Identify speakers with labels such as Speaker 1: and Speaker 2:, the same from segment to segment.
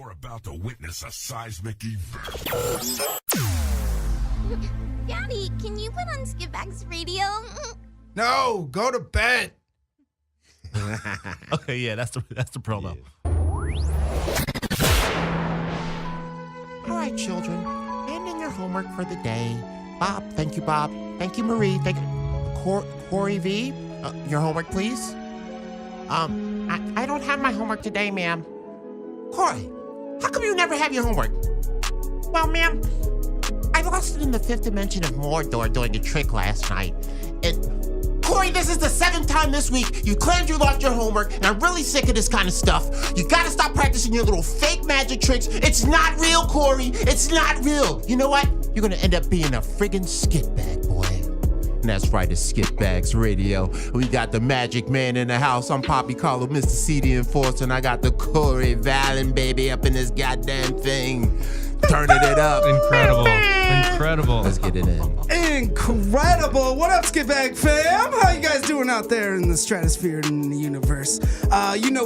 Speaker 1: You're about to witness a seismic event.
Speaker 2: Daddy, can you put on Skitbags radio?
Speaker 3: No, go to bed.
Speaker 4: Okay, yeah, that's the promo.
Speaker 5: All right, children, hand in your homework for the day. Bob, thank you, Bob. Thank you, Marie. Thank you. Cory V, your homework, please. I don't have my homework today, ma'am. Cory, how come you never have your homework? Well, ma'am, I lost it in the fifth dimension of Mordor doing a trick last night. And Cory, this is the seventh time this week you claimed you lost your homework, and I'm really sick of this kind of stuff. You gotta stop practicing your little fake magic tricks. It's not real, Cory. It's not real. You know what? You're gonna end up being a friggin' skitbag, boy. And that's right, it's Skitbags Radio. We got the magic man in the house. I'm Poppy Carlo, Mr. CD Enforcer, and I got the Cory Valin baby up in this goddamn thing. Turning it up.
Speaker 6: Incredible.
Speaker 5: Let's get it in.
Speaker 3: Incredible. What up, Skitbag fam? How you guys doing out there in the stratosphere and in the universe?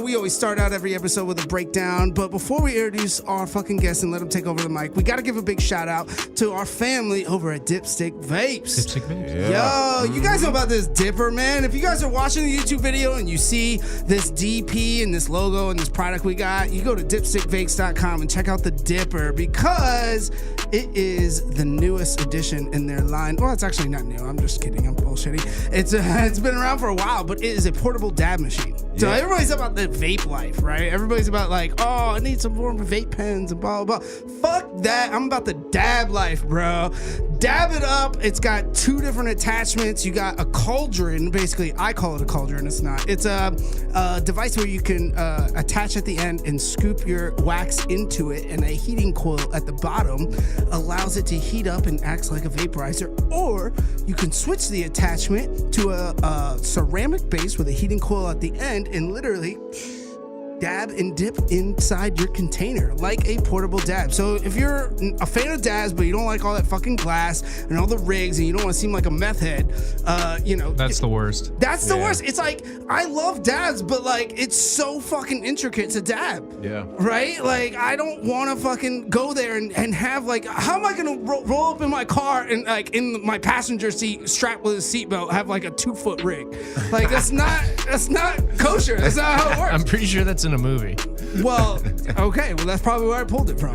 Speaker 3: We always start out every episode with a breakdown, but before we introduce our fucking guests and let them take over the mic, we got to give a big shout out to our family over at Dipstick Vapes.
Speaker 6: Dipstick Vapes.
Speaker 3: Yo, you guys know about this dipper, man. If you guys are watching the YouTube video and you see this DP and this logo and this product we got, you go to dipstickvapes.com and check out the dipper because it is the newest addition in their line. Well, it's actually not new. I'm just kidding. I'm bullshitting. It's been around for a while, but it is a portable dab machine. So everybody's about the vape life, right? Everybody's about like, oh, I need some more vape pens and blah, blah, blah. Fuck that. I'm about the dab life, bro. Dab it up. It's got two different attachments. You got a cauldron. Basically, I call it a cauldron. It's not. It's a device where you can attach at the end and scoop your wax into it, and a heating coil at the bottom allows it to heat up and acts like a vaporizer. Or you can switch the attachment to a ceramic base with a heating coil at the end and literally dab and dip inside your container like a portable dab. So if you're a fan of dabs but you don't like all that fucking glass and all the rigs and you don't want to seem like a meth head,
Speaker 6: that's the worst.
Speaker 3: That's the worst. It's like, I love dabs, but like, it's so fucking intricate to dab.
Speaker 6: Yeah.
Speaker 3: Right? Like, I don't want to fucking go there and have like, how am I going to roll up in my car and like in my passenger seat strapped with a seatbelt have like a 2-foot rig? Like, that's not kosher. That's not how it works.
Speaker 6: I'm pretty sure that's in a movie.
Speaker 3: Well, okay. Well, that's probably where I pulled it from.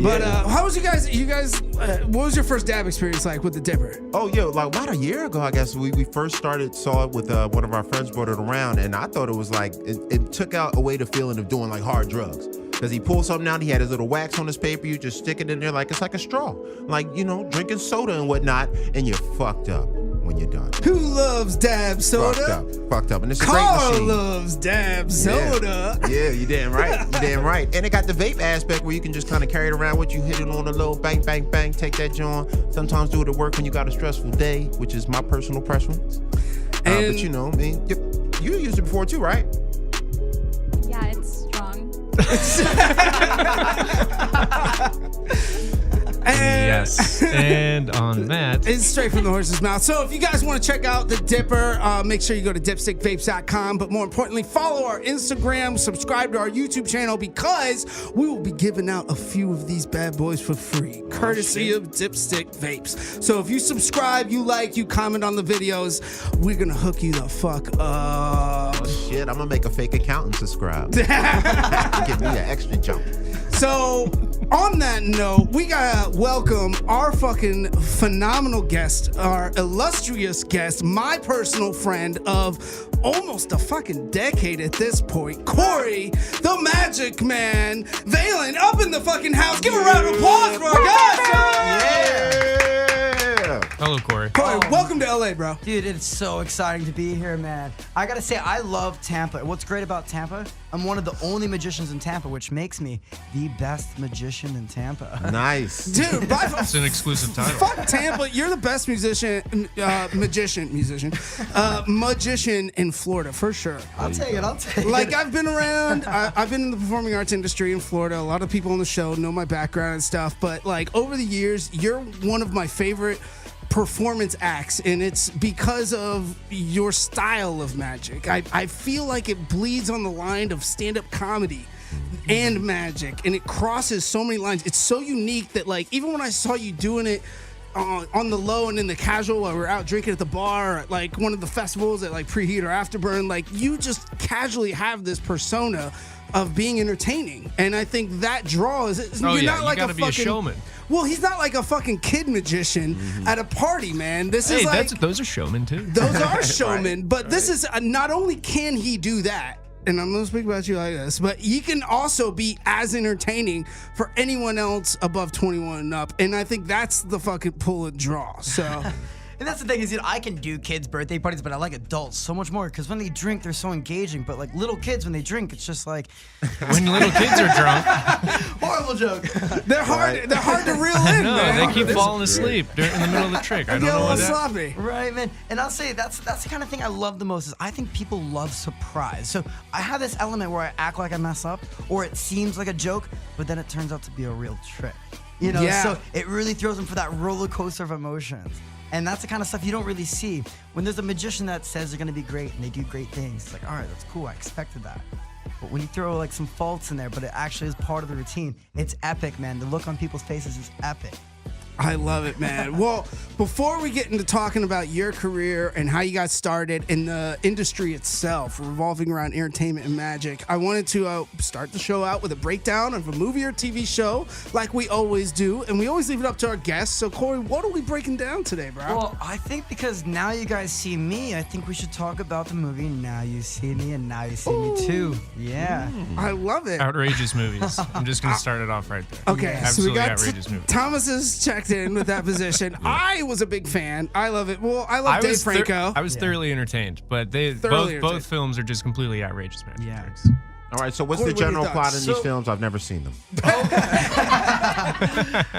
Speaker 3: But how was you guys, what was your first dab experience like with the dipper?
Speaker 5: Oh, like about a year ago, I guess, we first saw it with one of our friends brought it around, and I thought it was like, it took out away the feeling of doing like hard drugs. Because he pulled something out, he had his little wax on his paper, you just stick it in there like it's like a straw. Like, drinking soda and whatnot, and you're fucked up when you're done.
Speaker 3: Who loves dab soda?
Speaker 5: Fucked up. And it's a great
Speaker 3: Carl
Speaker 5: machine.
Speaker 3: loves dab soda.
Speaker 5: Yeah, you damn right. You damn right. And it got the vape aspect where you can just kind of carry it around with you, hit it on a low, bang, bang, bang, take that joint. Sometimes do it at work when you got a stressful day, which is my personal preference. But you used it before too, right?
Speaker 2: Yeah, it's strong.
Speaker 6: Yes. And on that,
Speaker 3: it's straight from the horse's mouth. So if you guys want to check out the dipper, make sure you go to dipstickvapes.com. But more importantly, follow our Instagram, subscribe to our YouTube channel, because we will be giving out a few of these bad boys for free, courtesy of Dipstick Vapes. So if you subscribe, you like, you comment on the videos, we're going to hook you the fuck up.
Speaker 5: Oh, shit. I'm going to make a fake account and subscribe. Give me an extra jump.
Speaker 3: So, on that note, we gotta welcome our fucking phenomenal guest, our illustrious guest, my personal friend of almost a fucking decade at this point, Cory, the Magic Man, Valin, up in the fucking house. Give a round of applause for our guest.
Speaker 5: Yeah.
Speaker 6: hello, Cory.
Speaker 3: Cory, welcome to LA, bro.
Speaker 7: Dude, it's so exciting to be here, man. I gotta say, I love Tampa. What's great about Tampa, I'm one of the only magicians in Tampa, which makes me the best magician in Tampa.
Speaker 5: Nice.
Speaker 3: Dude,
Speaker 6: It's an exclusive title.
Speaker 3: Fuck Tampa, you're the best magician in Florida, for sure.
Speaker 7: I'll take it.
Speaker 3: Like, I've been around, I've been in the performing arts industry in Florida. A lot of people on the show know my background and stuff, but like over the years, you're one of my favorite performance acts, and it's because of your style of magic. I feel like it bleeds on the line of stand-up comedy. and magic, and it crosses so many lines. It's so unique that like even when I saw you doing it on the low and in the casual while we're out drinking at the bar or at like one of the festivals at like Preheat or Afterburn, like you just casually have this persona of being entertaining, and I think that draws. You're not like
Speaker 6: you gotta be a showman.
Speaker 3: Well, he's not like a fucking kid magician at a party, man. This is like
Speaker 6: those are showmen too.
Speaker 3: those are showmen, but this is not only can he do that, and I'm gonna speak about you like this, but he can also be as entertaining for anyone else above 21 and up, and I think that's the fucking pull and draw. So.
Speaker 7: And that's the thing is, I can do kids' birthday parties, but I like adults so much more because when they drink, they're so engaging. But like little kids, when they drink, it's just like
Speaker 6: When little kids are drunk,
Speaker 7: horrible joke.
Speaker 3: They're hard. They're hard to reel in,
Speaker 6: no,
Speaker 3: man.
Speaker 6: they keep falling asleep in the middle of the trick. I don't
Speaker 3: Get a
Speaker 6: know
Speaker 3: little
Speaker 6: what that.
Speaker 3: sloppy.
Speaker 7: Right, man. And I'll say that's the kind of thing I love the most is I think people love surprise. So I have this element where I act like I mess up or it seems like a joke, but then it turns out to be a real trick. You know,
Speaker 3: Yeah.
Speaker 7: so it really throws them for that roller coaster of emotions. And that's the kind of stuff you don't really see. When there's a magician that says they're gonna be great and they do great things, it's like, all right, that's cool, I expected that. But when you throw like some faults in there, but it actually is part of the routine, it's epic, man. The look on people's faces is epic.
Speaker 3: I love it, man. Well, before we get into talking about your career and how you got started in the industry itself, revolving around entertainment and magic, I wanted to start the show out with a breakdown of a movie or TV show like we always do. And we always leave it up to our guests. So, Cory, what are we breaking down today, bro?
Speaker 7: Well, I think because now you guys see me, I think we should talk about the movie Now You See Me and Now You See Me Too. Yeah.
Speaker 3: I love it.
Speaker 6: Outrageous movies. I'm just gonna start it off right there.
Speaker 3: Okay, so we
Speaker 6: Absolutely
Speaker 3: got
Speaker 6: outrageous movie.
Speaker 3: Thomas is checked in with that position. I was a big fan. I love it. Well, I love Dave Franco.
Speaker 6: I was thoroughly entertained, but both films are just completely outrageous, man.
Speaker 7: Yeah.
Speaker 5: All right, so what's
Speaker 3: Cory,
Speaker 5: the
Speaker 3: what are your
Speaker 5: general plot in
Speaker 3: thoughts?
Speaker 5: these
Speaker 3: So-
Speaker 5: films? I've never seen them.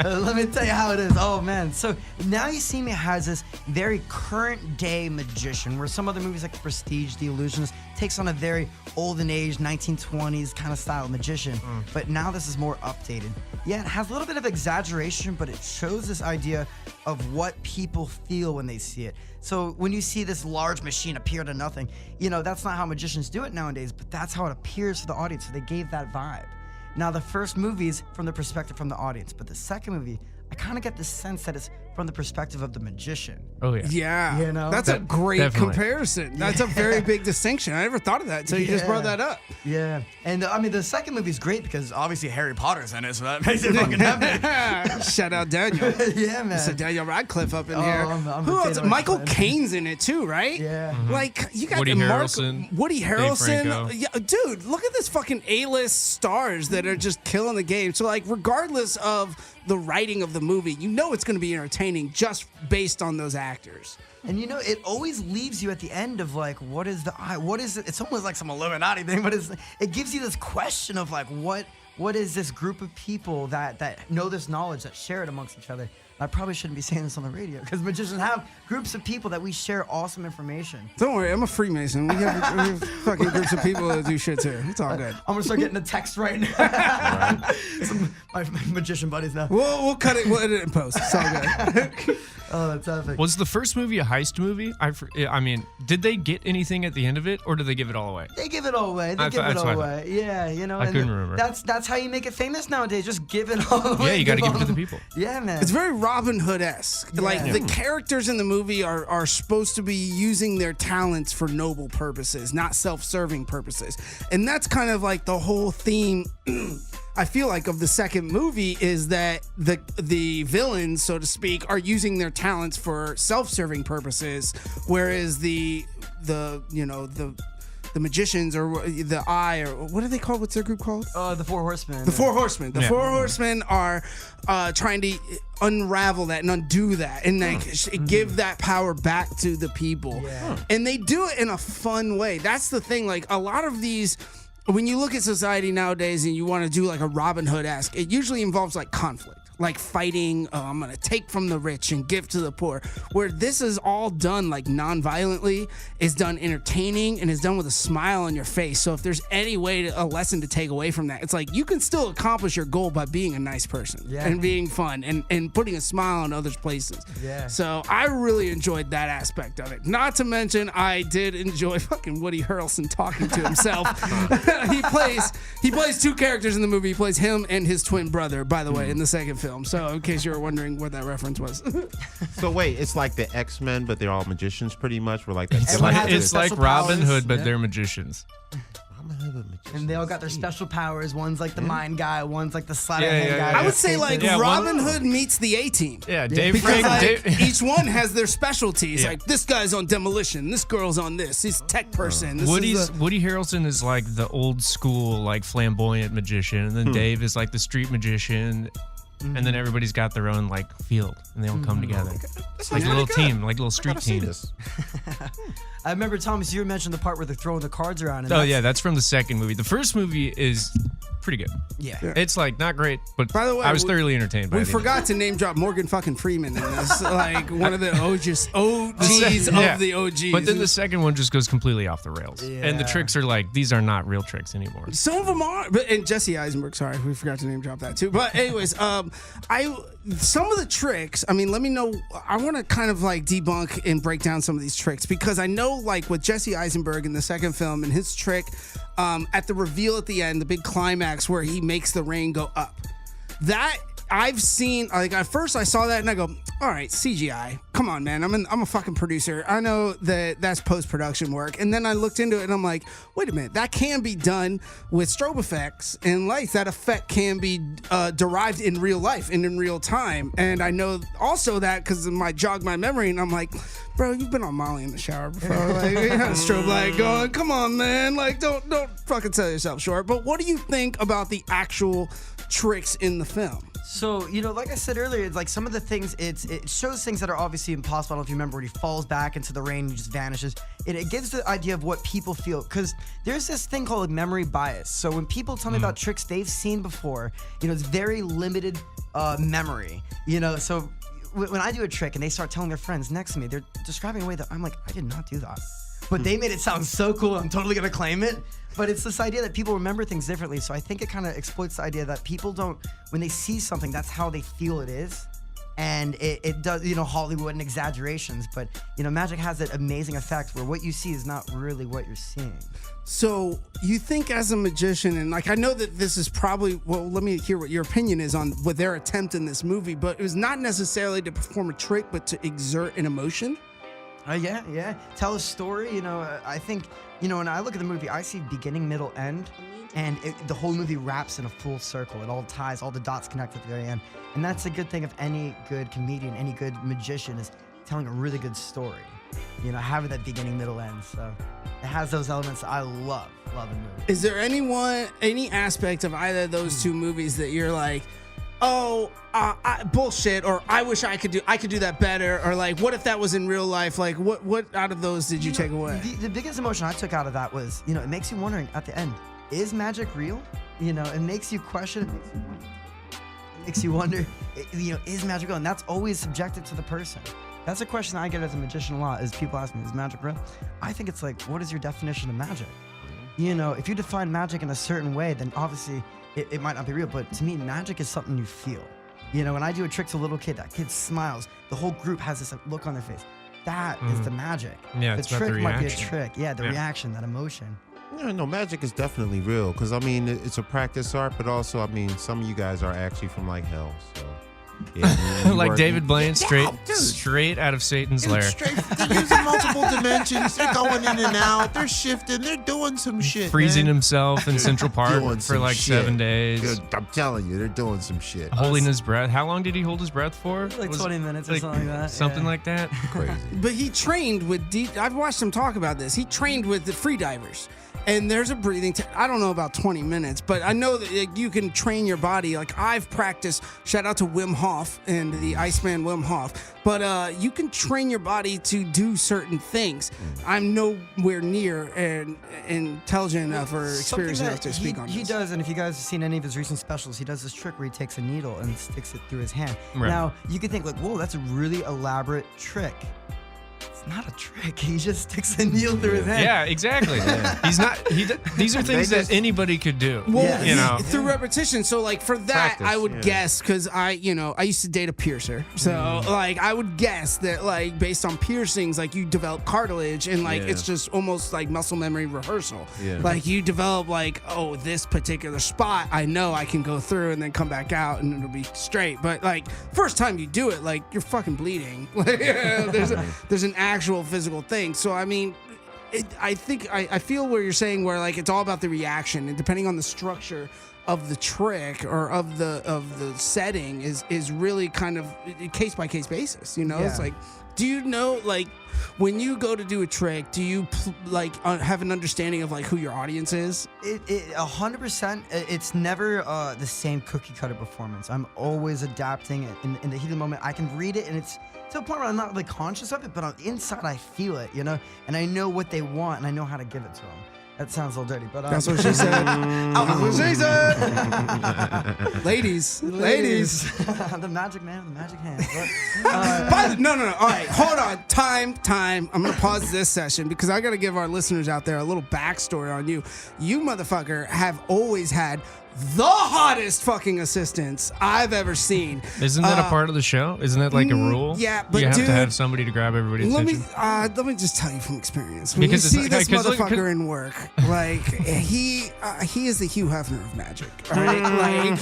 Speaker 7: Let me tell you how it is. Oh, man. So Now You See Me has this very current day magician where some other movies like Prestige, The Illusionist takes on a very olden age, 1920s kind of style magician. But now this is more updated. Yeah, it has a little bit of exaggeration, but it shows this idea of what people feel when they see it. So when you see this large machine appear out of nothing, you know, that's not how magicians do it nowadays, but that's how it appears to the audience. So they gave that vibe. Now, the first movie's from the perspective from the audience, but the second movie, I kind of get the sense that it's from the perspective of the magician.
Speaker 6: Oh yeah.
Speaker 3: Yeah,
Speaker 7: You know?
Speaker 3: that's a great
Speaker 6: Definitely.
Speaker 3: comparison. That's a very big distinction. I never thought of that until you just brought that up.
Speaker 7: Yeah. And I mean, the second movie's great because obviously Harry Potter's in it, so that makes it fucking epic.
Speaker 3: Shout out Daniel.
Speaker 7: Yeah, man.
Speaker 3: So Daniel Radcliffe up in
Speaker 7: Oh,
Speaker 3: here.
Speaker 7: I'm a
Speaker 3: Who else?
Speaker 7: Taylor
Speaker 3: Michael
Speaker 7: fan.
Speaker 3: Caine's in it too, right?
Speaker 7: Yeah.
Speaker 3: Like you got
Speaker 6: Woody
Speaker 3: the
Speaker 6: Harrelson,
Speaker 3: Woody
Speaker 6: Dave
Speaker 3: Harrelson.
Speaker 6: Franco.
Speaker 3: Yeah, dude, look at this fucking A-list stars that are just killing the game. So like, regardless of the writing of the movie, you know it's going to be entertaining just based on those actors.
Speaker 7: And you know, it always leaves you at the end of like, what is it? It's almost like some Illuminati thing, but it gives you this question of like, what is this group of people that know this knowledge, that share it amongst each other? I probably shouldn't be saying this on the radio because magicians have groups of people that we share awesome information.
Speaker 3: Don't worry, I'm a Freemason. We have fucking groups of people that do shit too. It's all good.
Speaker 7: I'm gonna start getting a text right now. my magician buddies now.
Speaker 3: We'll cut it. We'll edit it in post. It's all good.
Speaker 7: Oh, that's epic.
Speaker 6: Was the first movie a heist movie? I mean, did they get anything at the end of it, or did they give it all away?
Speaker 7: They give it all away. They
Speaker 6: I
Speaker 7: give
Speaker 6: thought-
Speaker 7: it
Speaker 6: that's
Speaker 7: all
Speaker 6: what I
Speaker 7: away. Yeah, you know.
Speaker 6: I
Speaker 7: and
Speaker 6: couldn't remember.
Speaker 7: That's how you make it famous nowadays. Just give it all away.
Speaker 6: Yeah, you got to give it to the
Speaker 7: all-
Speaker 6: people.
Speaker 7: Yeah, man.
Speaker 3: It's very Robin Hood-esque. Like the characters in the movie are supposed to be using their talents for noble purposes, not self-serving purposes. And that's kind of like the whole theme I feel like of the second movie is that the villains, so to speak, are using their talents for self-serving purposes, whereas the magicians or the eye or what are they called? What's their group called?
Speaker 7: The Four Horsemen.
Speaker 3: The Four Horsemen. The Four Horsemen are trying to unravel that and undo that and like give that power back to the people.
Speaker 7: Yeah.
Speaker 3: And they do it in a fun way. That's the thing. Like a lot of these, when you look at society nowadays and you want to do like a Robin Hood-esque, it usually involves like conflict. Like fighting, I'm gonna take from the rich and give to the poor. Where this is all done like non-violently, is done entertaining, and is done with a smile on your face. So if there's any way a lesson to take away from that, it's like you can still accomplish your goal by being a nice person and being fun and putting a smile on others' places.
Speaker 7: Yeah.
Speaker 3: So I really enjoyed that aspect of it. Not to mention, I did enjoy fucking Woody Harrelson talking to himself. he plays two characters in the movie. He plays him and his twin brother, by the way, in the second film. So in case you were wondering what that reference was.
Speaker 5: So wait, it's like the X-Men, but they're all magicians, pretty much. We're like that.
Speaker 6: It's like Robin Hood, but they're magicians.
Speaker 7: And they all got their special powers. One's like the mind guy. One's like the sleight of hand guy.
Speaker 3: I would say like Robin Hood meets the A-Team.
Speaker 6: Yeah, Dave
Speaker 3: because
Speaker 6: Frank.
Speaker 3: like, each one has their specialties. Like this guy's on demolition. This girl's on this. He's tech person. This
Speaker 6: Woody Harrelson is like the old school, like flamboyant magician, and then Dave is like the street magician. And then everybody's got their own like field, and they all come together. Like a little team, like a little street team.
Speaker 7: I remember, Thomas, you mentioned the part where they're throwing the cards around. And
Speaker 6: that's from the second movie. The first movie is pretty good.
Speaker 7: Yeah.
Speaker 6: It's like not great, but
Speaker 3: by the way,
Speaker 6: I was thoroughly entertained by it.
Speaker 3: We forgot to name drop Morgan fucking Freeman in this, like one of the OGs of the OGs.
Speaker 6: But then the second one just goes completely off the rails, and the tricks are like these are not real tricks anymore.
Speaker 3: Some of them are, and Jesse Eisenberg. Sorry, we forgot to name drop that too. But anyways, some of the tricks. I mean, let me know. I want to kind of like debunk and break down some of these tricks because I know, like with Jesse Eisenberg in the second film and his trick at the reveal at the end, the big climax where he makes the rain go up. That I've seen. Like at first, I saw that and I go, "All right, CGI. Come on, man. I'm a fucking producer. I know that that's post production work." And then I looked into it and I'm like, "Wait a minute. That can be done with strobe effects and lights. That effect can be derived in real life and in real time." And I know also that because I jogged my memory and I'm like, "Bro, you've been on Molly in the shower before. Like, you had a strobe light going. Come on, man. Like, don't fucking sell yourself short." But what do you think about the actual tricks in the film?
Speaker 7: So, like I said earlier, it's like some of the things, it shows things that are obviously impossible. I don't know if you remember when he falls back into the rain and he just vanishes. It gives the idea of what people feel, because there's this thing called memory bias. So when people tell me about tricks they've seen before, it's very limited memory. So when I do a trick and they start telling their friends next to me, they're describing a way that I'm like, I did not do that. But they made it sound so cool, I'm totally gonna claim it. But it's this idea that people remember things differently. So I think it kind of exploits the idea that people don't, when they see something, that's how they feel it is. And it does, Hollywood and exaggerations. But, magic has that amazing effect where what you see is not really what you're seeing.
Speaker 3: So you think as a magician, and like I know that this is probably, well, let me hear what your opinion is on what their attempt in this movie, but it was not necessarily to perform a trick, but to exert an emotion.
Speaker 7: Yeah. Tell a story. I think, when I look at the movie, I see beginning, middle, end, and the whole movie wraps in a full circle. It all ties, all the dots connect at the very end. And that's a good thing of any good comedian, any good magician is telling a really good story. Having that beginning, middle, end. So it has those elements I love in movies.
Speaker 3: Is there any aspect of either of those two movies that you're like, bullshit, or I wish I could do that better, or like, what if that was in real life? Like, what out of those did you take away?
Speaker 7: The biggest emotion I took out of that was, it makes you wondering at the end, is magic real? It makes you question, it makes you wonder, is magic real? And that's always subjective to the person. That's a question I get as a magician a lot, is people ask me, is magic real? I think it's like, what is your definition of magic? If you define magic in a certain way, then obviously it might not be real, but to me, magic is something you feel. When I do a trick to a little kid, that kid smiles. The whole group has this look on their face. That is the magic.
Speaker 6: Yeah,
Speaker 7: the
Speaker 6: it's about the
Speaker 7: trick might be a
Speaker 6: reaction.
Speaker 7: trick. Yeah, the reaction, that emotion.
Speaker 5: Yeah, no, magic is definitely real because it's a practice art, but also some of you guys are actually from like hell. So yeah,
Speaker 6: like David Blaine, straight out of Satan's lair.
Speaker 5: They're using multiple dimensions. They're going in and out. They're shifting. They're doing some shit.
Speaker 6: Freezing
Speaker 5: man.
Speaker 6: himself in Central Park
Speaker 5: Doing
Speaker 6: for
Speaker 5: some
Speaker 6: like
Speaker 5: shit.
Speaker 6: 7 days.
Speaker 5: Dude, I'm telling you, they're doing some shit.
Speaker 6: Holding his breath. How long did he hold his breath for?
Speaker 7: Like 20 minutes or something like that.
Speaker 6: Something like that.
Speaker 5: Crazy.
Speaker 3: But he trained with I've watched him talk about this. He trained with the free divers. And there's a breathing I don't know about 20 minutes, but I know that you can train your body. Like I've practiced, shout out to Wim Hof and the Iceman Wim Hof. But you can train your body to do certain things. I'm nowhere near and intelligent enough or experienced enough to speak on this.
Speaker 7: He does, and if you guys have seen any of his recent specials, he does this trick where he takes a needle and sticks it through his hand.
Speaker 6: Right.
Speaker 7: Now, you could think like, whoa, that's a really elaborate trick. it's not a trick. He just sticks a needle through his hand.
Speaker 6: Yeah, exactly. He's not. These are things that anybody could do.
Speaker 3: Well,
Speaker 6: you know,
Speaker 3: through repetition. So like for that,
Speaker 6: Practice,
Speaker 3: I would guess because I used to date a piercer. So like I would guess that like based on piercings, like you develop cartilage and like it's just almost like muscle memory rehearsal.
Speaker 4: Yeah.
Speaker 3: Like you develop like, oh, this particular spot, I know I can go through and then come back out and it'll be straight. But like first time you do it, like you're fucking bleeding. There's an actual physical thing. So I mean, I feel where you're saying where like it's all about the reaction and depending on the structure of the trick or of the setting is really kind of case by case basis. You know, it's like, do you know like when you go to do a trick, do you have an understanding of like who your audience is?
Speaker 7: 100%. It's never the same cookie cutter performance. I'm always adapting it in the heat of the moment. I can read it and it's to a point where I'm not really conscious of it, but on the inside I feel it, you know, and I know what they want and I know how to give it to them. That sounds a little dirty, but
Speaker 3: that's what she said. That's what she said. Ladies.
Speaker 7: The magic man with the magic hands.
Speaker 3: No. All right, hold on. Time. I'm gonna pause this session because I gotta give our listeners out there a little backstory on you. You motherfucker have always had the hottest fucking assistants I've ever seen.
Speaker 6: Isn't that a part of the show? Isn't that like a rule?
Speaker 3: Yeah, but
Speaker 6: you have
Speaker 3: dude,
Speaker 6: to have somebody to grab everybody's attention.
Speaker 3: Let me just tell you from experience. When
Speaker 6: Because
Speaker 3: you
Speaker 6: it's
Speaker 3: see this
Speaker 6: like- 'cause
Speaker 3: motherfucker in work, like he is the Hugh Hefner of magic. All right, like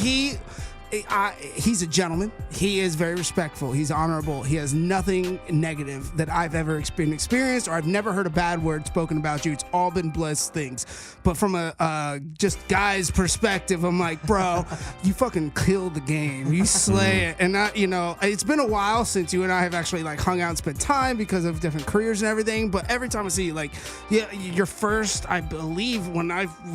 Speaker 3: he's a gentleman. He is very respectful. He's honorable. He has nothing negative that I've ever experienced, or I've never heard a bad word spoken about you. It's all been blessed things. But from a just guy's perspective, I'm like, bro, you fucking killed the game. You slay it. And it's been a while since you and I have actually like hung out and spent time because of different careers and everything. But every time I see you, like, your first, I believe when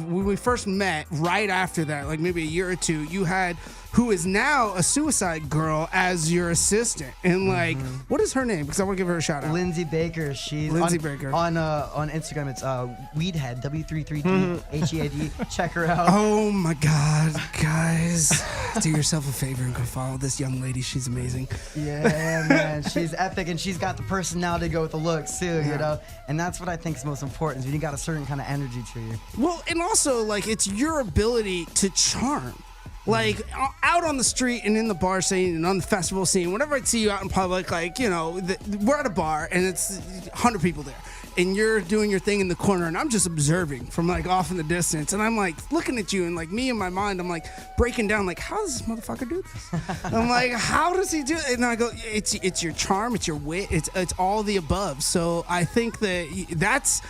Speaker 3: we first met, right after that, like maybe a year or two, you had who is now a Suicide Girl as your assistant. And like, what is her name? Because I want to give her a shout out.
Speaker 7: Lindsay Baker. She's
Speaker 3: Lindsay Baker.
Speaker 7: On Instagram, it's Weedhead, W33D, HEAD. Check her out.
Speaker 3: Oh my God, guys. Do yourself a favor and go follow this young lady. She's amazing.
Speaker 7: Yeah, man. She's epic and she's got the personality to go with the looks too, you know? And that's what I think is most important, is when you got a certain kind of energy to you.
Speaker 3: Well, and also, like, it's your ability to charm. Like, out on the street and in the bar scene and on the festival scene, whenever I see you out in public, like, we're at a bar and it's 100 people there. And you're doing your thing in the corner and I'm just observing from like off in the distance. And I'm like looking at you and like me in my mind, I'm like breaking down like, how does this motherfucker do this? I'm like, how does he do it? And I go, it's your charm, it's your wit, it's all the above. So I think that's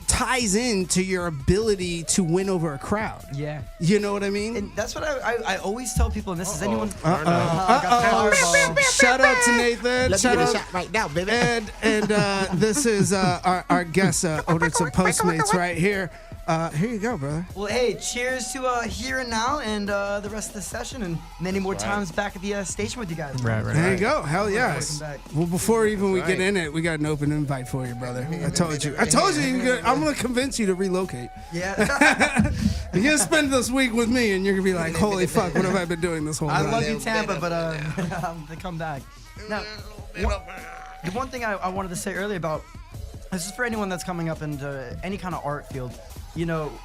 Speaker 3: ties into your ability to win over a crowd.
Speaker 7: Yeah.
Speaker 3: You know what I mean?
Speaker 7: And that's what I always tell people, and this is anyone.
Speaker 3: Shout out to Nathan.
Speaker 5: Let me get a shot right now, baby.
Speaker 3: And this is our guest, ordered some Postmates right here. Here you go, brother.
Speaker 7: Well, hey, cheers to here and now and the rest of the session and many more times back at the station with you guys.
Speaker 6: Right.
Speaker 3: There you go. Hell yes.
Speaker 7: Welcome back.
Speaker 3: Well, before even we get in it, we got an open invite for you, brother. I told you. I'm going to convince you to relocate.
Speaker 7: Yeah.
Speaker 3: You're going to spend this week with me, and you're going to be like, holy fuck, what have I been doing this whole
Speaker 7: I
Speaker 3: time?
Speaker 7: love you, Tampa, but they come back. Now, the one thing I wanted to say earlier about, this is for anyone that's coming up into any kind of art field.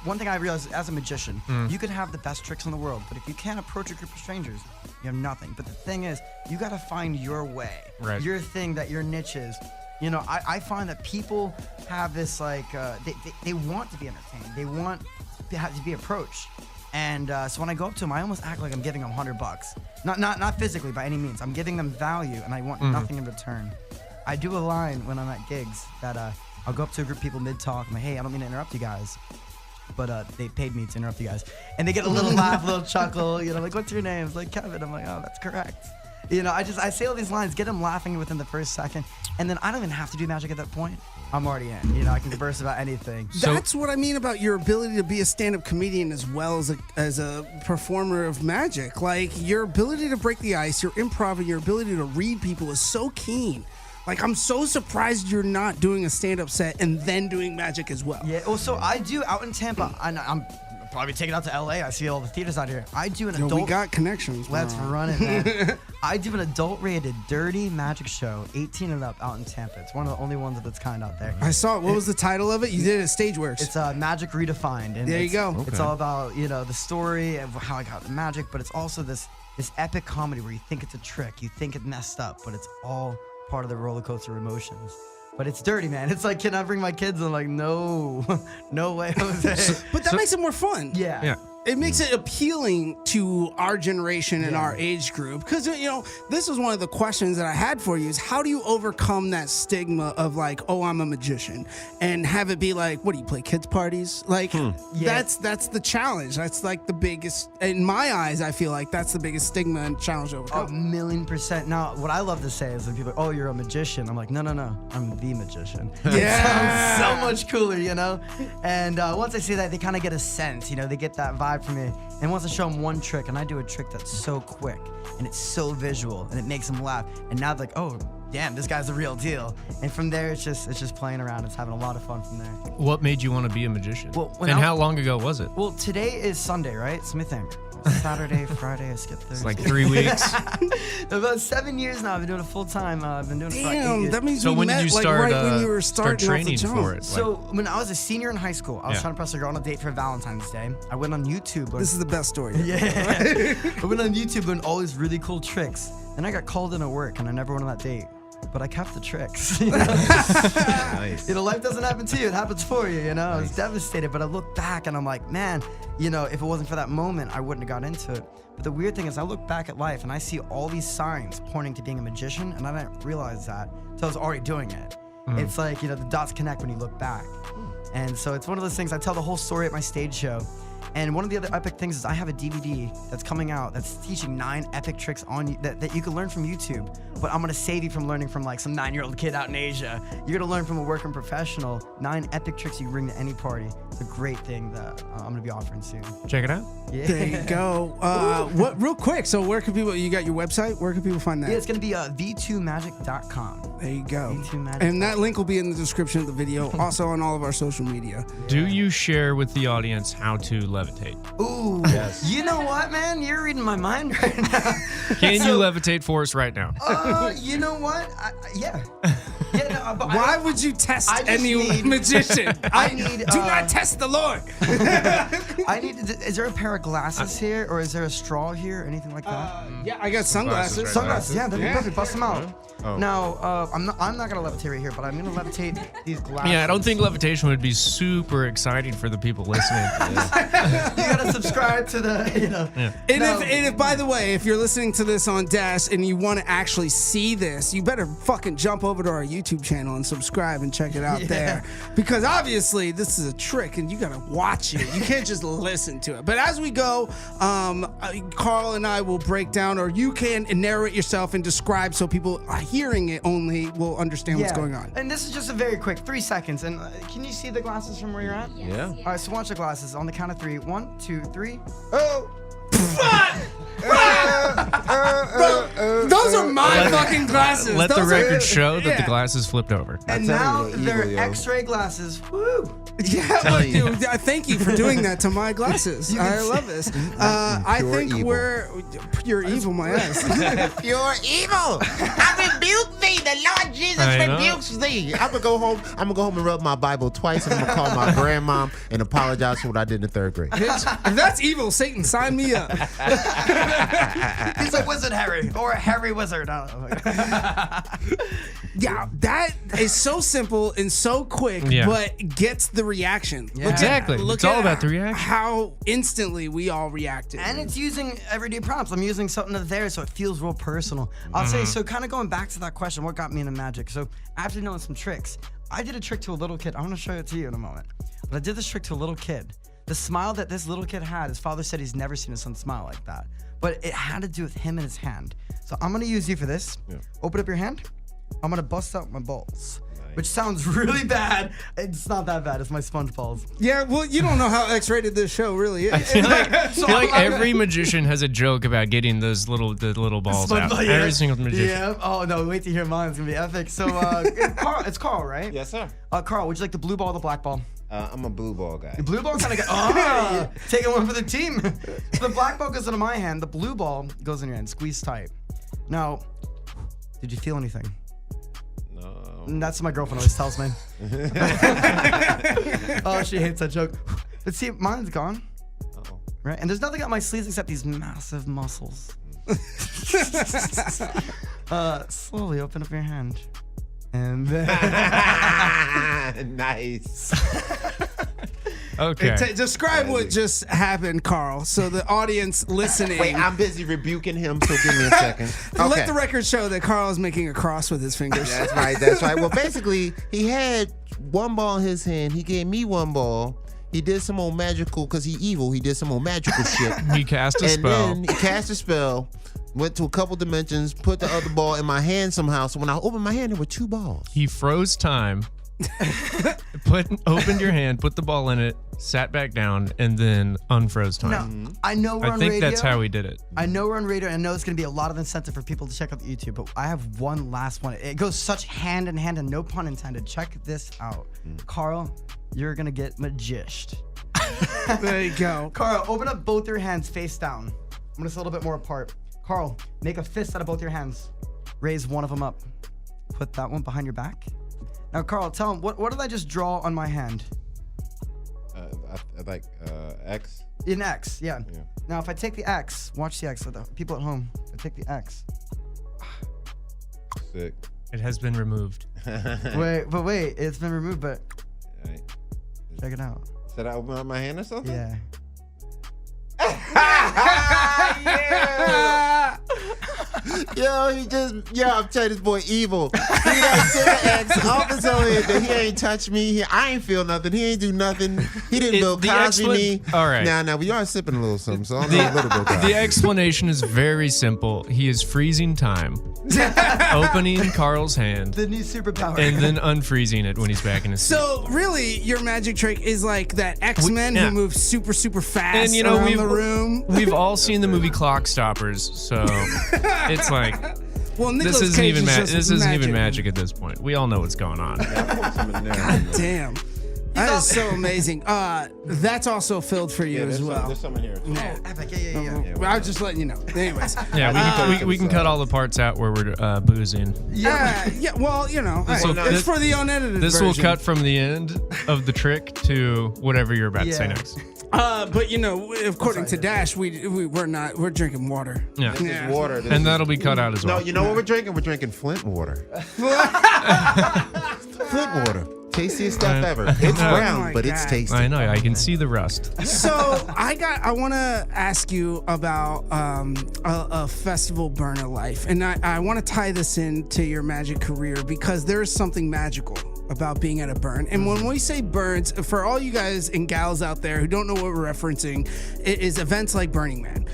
Speaker 7: One thing I realized as a magician, you could have the best tricks in the world, but if you can't approach a group of strangers, you have nothing. But the thing is, you got to find your way, your thing, that your niche is. I find that people have this like, they want to be entertained. They want to be approached. And so when I go up to them, I almost act like I'm giving them $100. Not physically by any means. I'm giving them value, and I want nothing in return. I do a line when I'm at gigs that I'll go up to a group of people mid-talk. I'm like, hey, I don't mean to interrupt you guys, but they paid me to interrupt you guys. And they get a little laugh, a little chuckle, like, what's your name? It's like, Kevin. I'm like, oh, that's correct. I say all these lines, get them laughing within the first second, and then I don't even have to do magic at that point. I'm already in. I can converse about anything.
Speaker 3: That's what I mean about your ability to be a stand-up comedian as well as a performer of magic. Like, your ability to break the ice, your improv, and your ability to read people is so keen. Like, I'm so surprised you're not doing a stand-up set and then doing magic as well.
Speaker 7: Yeah, well, so I do out in Tampa. I'm probably take it out to LA. I see all the theaters out here. I do an
Speaker 3: Yo,
Speaker 7: adult.
Speaker 3: we got connections.
Speaker 7: Let's
Speaker 3: bro.
Speaker 7: run it, man. I do an adult-rated dirty magic show, 18 and up, out in Tampa. It's one of the only ones of its kind out there.
Speaker 3: I saw it. What was the title of it? You did it at Stageworks.
Speaker 7: It's Magic Redefined. And
Speaker 3: There you
Speaker 7: it's-
Speaker 3: go.
Speaker 7: It's all about, you know, the story of how I got the magic, but it's also this epic comedy where you think it's a trick, you think it messed up, but it's all part of the roller coaster of emotions. But it's dirty, man. It's like, can I bring my kids? And I'm like, no, no way, Jose.
Speaker 3: But that makes it more fun.
Speaker 7: Yeah.
Speaker 3: It makes it appealing to our generation and our age group. Because, you know, this was one of the questions that I had for you is how do you overcome that stigma of like, oh, I'm a magician, and have it be like, what do you play, kids parties? Like, that's the challenge. That's like the biggest, in my eyes, I feel like that's the biggest stigma and challenge to overcome.
Speaker 7: 1,000,000%. Now, what I love to say is when people are like, oh, you're a magician. I'm like, no, I'm the magician.
Speaker 3: Yeah.
Speaker 7: It sounds so much cooler, you know? And once I see that, they kind of get a sense, you know, they get that vibe from me. And once I show them one trick, and I do a trick that's so quick, and it's so visual, and it makes them laugh, and now they're like, oh, damn, this guy's the real deal. And from there, it's just playing around. It's having a lot of fun from there.
Speaker 6: What made you want to be a magician?
Speaker 7: Well,
Speaker 6: and how long ago was it?
Speaker 7: Well, today is Sunday, right? So let me think. Saturday, Friday, I skipped Thursday.
Speaker 6: It's like 3 weeks.
Speaker 7: About 7 years now. I've been doing it full time. I've been doing it for like 8
Speaker 3: Damn,
Speaker 7: years.
Speaker 3: that means
Speaker 6: So
Speaker 3: we
Speaker 6: when
Speaker 3: met
Speaker 6: did you
Speaker 3: like
Speaker 6: start,
Speaker 3: right when you were
Speaker 6: start
Speaker 3: starting
Speaker 6: training
Speaker 3: off the
Speaker 6: for
Speaker 3: jump.
Speaker 6: it?
Speaker 7: So when I was a senior in high school, I was
Speaker 6: Yeah.
Speaker 7: trying to press a girl on a date for Valentine's Day. I went on YouTube.
Speaker 3: This is the best story.
Speaker 7: Yeah. I went on YouTube and all these really cool tricks. Then I got called in at work and I never went on that date. But I kept the tricks. You know?
Speaker 4: Nice.
Speaker 7: You know, life doesn't happen to you, it happens for you, you know? I was devastated, but I look back and I'm like, man, you know, if it wasn't for that moment, I wouldn't have got into it. But the weird thing is I look back at life and I see all these signs pointing to being a magician, and I didn't realize that until I was already doing it. It's like, you know, the dots connect when you look back. And so it's one of those things, I tell the whole story at my stage show. And one of the other epic things is I have a DVD that's coming out that's teaching 9 epic tricks on that you can learn from YouTube. But I'm gonna save you from learning from like some 9-year-old kid out in Asia. You're gonna learn from a working professional. 9 epic tricks you can bring to any party. It's a great thing that I'm gonna be offering soon.
Speaker 6: Check it out.
Speaker 7: Yeah.
Speaker 3: There you go. What? Real quick. So where can people? You got your website. Where can people find that?
Speaker 7: Yeah, it's gonna be v2magic.com.
Speaker 3: There you go.
Speaker 7: V2magic.
Speaker 3: And that link will be in the description of the video. Also on all of our social media.
Speaker 6: Do you share with the audience how to levitate?
Speaker 7: Ooh, you know what, man? You're reading my mind right now.
Speaker 6: Can you levitate for us right now?
Speaker 7: You know what? Yeah. Yeah. No, but
Speaker 3: Why would you test
Speaker 7: I just
Speaker 3: any
Speaker 7: need-
Speaker 3: magician?
Speaker 7: I need.
Speaker 3: Do not test the Lord.
Speaker 7: I need. Is there a pair of glasses here, or is there a straw here, or anything like that?
Speaker 3: Yeah, I got sunglasses.
Speaker 4: right
Speaker 7: Sunglasses. Yeah, that'd be
Speaker 3: Yeah.
Speaker 7: perfect. Bust them out.
Speaker 4: Oh.
Speaker 7: Now, I'm not gonna levitate right here, but I'm gonna levitate these glasses.
Speaker 6: Yeah, I don't think levitation would be super exciting for the people listening.
Speaker 7: you gotta subscribe to the. You know.
Speaker 6: Yeah.
Speaker 3: And,
Speaker 7: No.
Speaker 3: if, by the way, if you're listening to this on Dash and you want to actually see this, you better fucking jump over to our YouTube channel and subscribe and check it out there. Because obviously this is a trick and you gotta watch it. You can't just listen to it. But as we go, Carl and I will break down, or you can narrate yourself and describe so people hearing it only will understand what's going on.
Speaker 7: And this is just a very quick 3 seconds. And can you see the glasses from where you're at?
Speaker 4: Yeah.
Speaker 7: All right, so watch the glasses on the count of 3. 1, 2, 3. Oh.
Speaker 3: Those are my fucking glasses.
Speaker 6: Let the
Speaker 3: Those are-
Speaker 6: record show that the
Speaker 3: yeah.
Speaker 6: glasses flipped over.
Speaker 7: And
Speaker 4: That's
Speaker 7: now
Speaker 4: evil,
Speaker 7: they're
Speaker 4: yo.
Speaker 7: X-ray glasses. Woo!
Speaker 3: Yeah, well, dude, thank you for doing that to my glasses. I love this. I
Speaker 4: Pure
Speaker 3: think
Speaker 4: evil.
Speaker 3: we're pure evil, my ass.
Speaker 5: Pure evil. I rebuke thee. The Lord Jesus
Speaker 6: I know.
Speaker 5: rebukes thee. I'm gonna go home and rub my Bible twice, and I'm gonna call my grandmom and apologize for what I did in the 3rd grade.
Speaker 3: If that's evil, Satan, sign me up.
Speaker 7: He's a wizard, Harry, or a Harry wizard. I don't know.
Speaker 3: Yeah, that is so simple and so quick,
Speaker 6: Yeah.
Speaker 3: but gets the reaction.
Speaker 7: Yeah.
Speaker 6: Exactly. It's all
Speaker 3: at
Speaker 6: about the reaction.
Speaker 3: How instantly we all reacted.
Speaker 7: And it's using everyday prompts. I'm using something that's there, so it feels real personal. I'll say, so kind of going back to that question, what got me into magic? So after knowing some tricks, I did a trick to a little kid. I want to show it to you in a moment. But I did this trick to a little kid. The smile that this little kid had, his father said he's never seen his son smile like that. But it had to do with him and his hand. So I'm going to use you for this.
Speaker 4: Yeah.
Speaker 7: Open up your hand. I'm going to bust out my balls. Which sounds really bad. It's not that bad. It's my sponge balls.
Speaker 3: Yeah, well, you don't know how X-rated this show really is.
Speaker 6: I feel like
Speaker 7: I'm not
Speaker 6: every magician has a joke about getting the little balls out. Every single magician.
Speaker 7: Yeah. Oh no! Wait to hear mine. It's gonna be epic. So, it's Carl, right?
Speaker 4: Yes, sir.
Speaker 7: Carl, would you like the blue ball or the black ball?
Speaker 4: I'm a blue ball guy.
Speaker 7: The blue ball kind of got taking one for the team. So the black ball goes into my hand. The blue ball goes in your hand. Squeeze tight. Now, did you feel anything?
Speaker 4: No.
Speaker 7: And that's what my girlfriend always tells me. Oh, she hates that joke. But see, mine's gone.
Speaker 4: Uh-oh.
Speaker 7: Right? And there's nothing on my sleeves except these massive muscles. Slowly open up your hand. And then...
Speaker 4: Nice.
Speaker 6: Okay.
Speaker 3: Describe what just happened, Carl, so the audience listening.
Speaker 4: Wait, I'm busy rebuking him, so give me a second.
Speaker 3: Let the record show that Carl is making a cross with his fingers.
Speaker 4: That's right. That's right. Well, basically, he had one ball in his hand. He gave me one ball. He did some old magical, because he evil. He did some old magical shit.
Speaker 6: He cast a spell.
Speaker 4: And then he cast a spell, went to a couple dimensions, put the other ball in my hand somehow. So when I opened my hand, there were 2 balls.
Speaker 6: He froze time, opened your hand, put the ball in it, sat back down, and then unfroze time.
Speaker 7: Now, I know we're
Speaker 6: I
Speaker 7: on
Speaker 6: think
Speaker 7: radio.
Speaker 6: that's how he did it.
Speaker 7: I know we're on radio, and I know it's going to be a lot of incentive for people to check out the YouTube, but I have one last one. It goes such hand in hand, and no pun intended. Check this out. Carl, you're going to get magicianed.
Speaker 3: There you go.
Speaker 7: Carl, open up both your hands face down. I'm going to sit a little bit more apart. Carl, make a fist out of both your hands. Raise one of them up. Put that one behind your back. Now, Carl, tell him, what did I just draw on my hand?
Speaker 4: Like X.
Speaker 7: An X, yeah. Now, if I take the X, watch the X for the people at home. If I take the X.
Speaker 4: Sick.
Speaker 6: It has been removed.
Speaker 7: Wait, it's been removed, but
Speaker 4: Right.
Speaker 7: check it out.
Speaker 4: Should I open up my hand or something?
Speaker 7: Yeah.
Speaker 4: Yo, I'm telling you, this boy evil. See that X off his own head that he ain't touch me. I ain't feel nothing. He ain't do nothing. He didn't Bill Cosby me.
Speaker 6: All right.
Speaker 4: Now, we are sipping a little something, so I'm not a little Bill Cosby.
Speaker 6: The explanation is very simple. He is freezing time, opening Carl's hand,
Speaker 7: The new superpower.
Speaker 6: and then unfreezing it when he's back in his seat.
Speaker 3: So really, your magic trick is like that X-Men
Speaker 6: yeah.
Speaker 3: who move super, super fast
Speaker 6: And you know,
Speaker 3: around the room.
Speaker 6: we've all seen the movie Clock Stoppers, so it's like
Speaker 3: Well, Nicolas
Speaker 6: this isn't
Speaker 3: Cage
Speaker 6: even
Speaker 3: is just
Speaker 6: this isn't even magic at this point. We all know what's going on.
Speaker 3: God damn. That is so amazing. That's also filled for you as well.
Speaker 4: There's some in here.
Speaker 3: Yeah.
Speaker 7: Epic, yeah.
Speaker 3: Well, I was just letting you know. Anyways.
Speaker 6: Yeah, we can cut all the parts out where we're boozing.
Speaker 3: Yeah, well, you know,
Speaker 6: This
Speaker 3: hey,
Speaker 6: will-
Speaker 3: it's
Speaker 6: this-
Speaker 3: for the unedited
Speaker 6: This
Speaker 3: version.
Speaker 6: will cut from the end of the trick to whatever you're about to say
Speaker 7: Yeah.
Speaker 6: next.
Speaker 3: But you know, according to Dash, we're drinking water.
Speaker 6: Yeah,
Speaker 4: This is water. This
Speaker 6: and
Speaker 4: is-
Speaker 6: that'll be cut out as well.
Speaker 4: No, you know what we're drinking? We're drinking Flint water. Flint water. Tastiest stuff ever. It's
Speaker 6: Oh
Speaker 4: brown,
Speaker 3: my
Speaker 4: but it's
Speaker 3: God.
Speaker 4: tasty.
Speaker 6: I know. I can see the rust.
Speaker 3: So I want to ask you about a festival burner life, and I want to tie this into your magic career because there is something magical about being at a burn. And when we say burns, for all you guys and gals out there who don't know what we're referencing, it is events like Burning Man.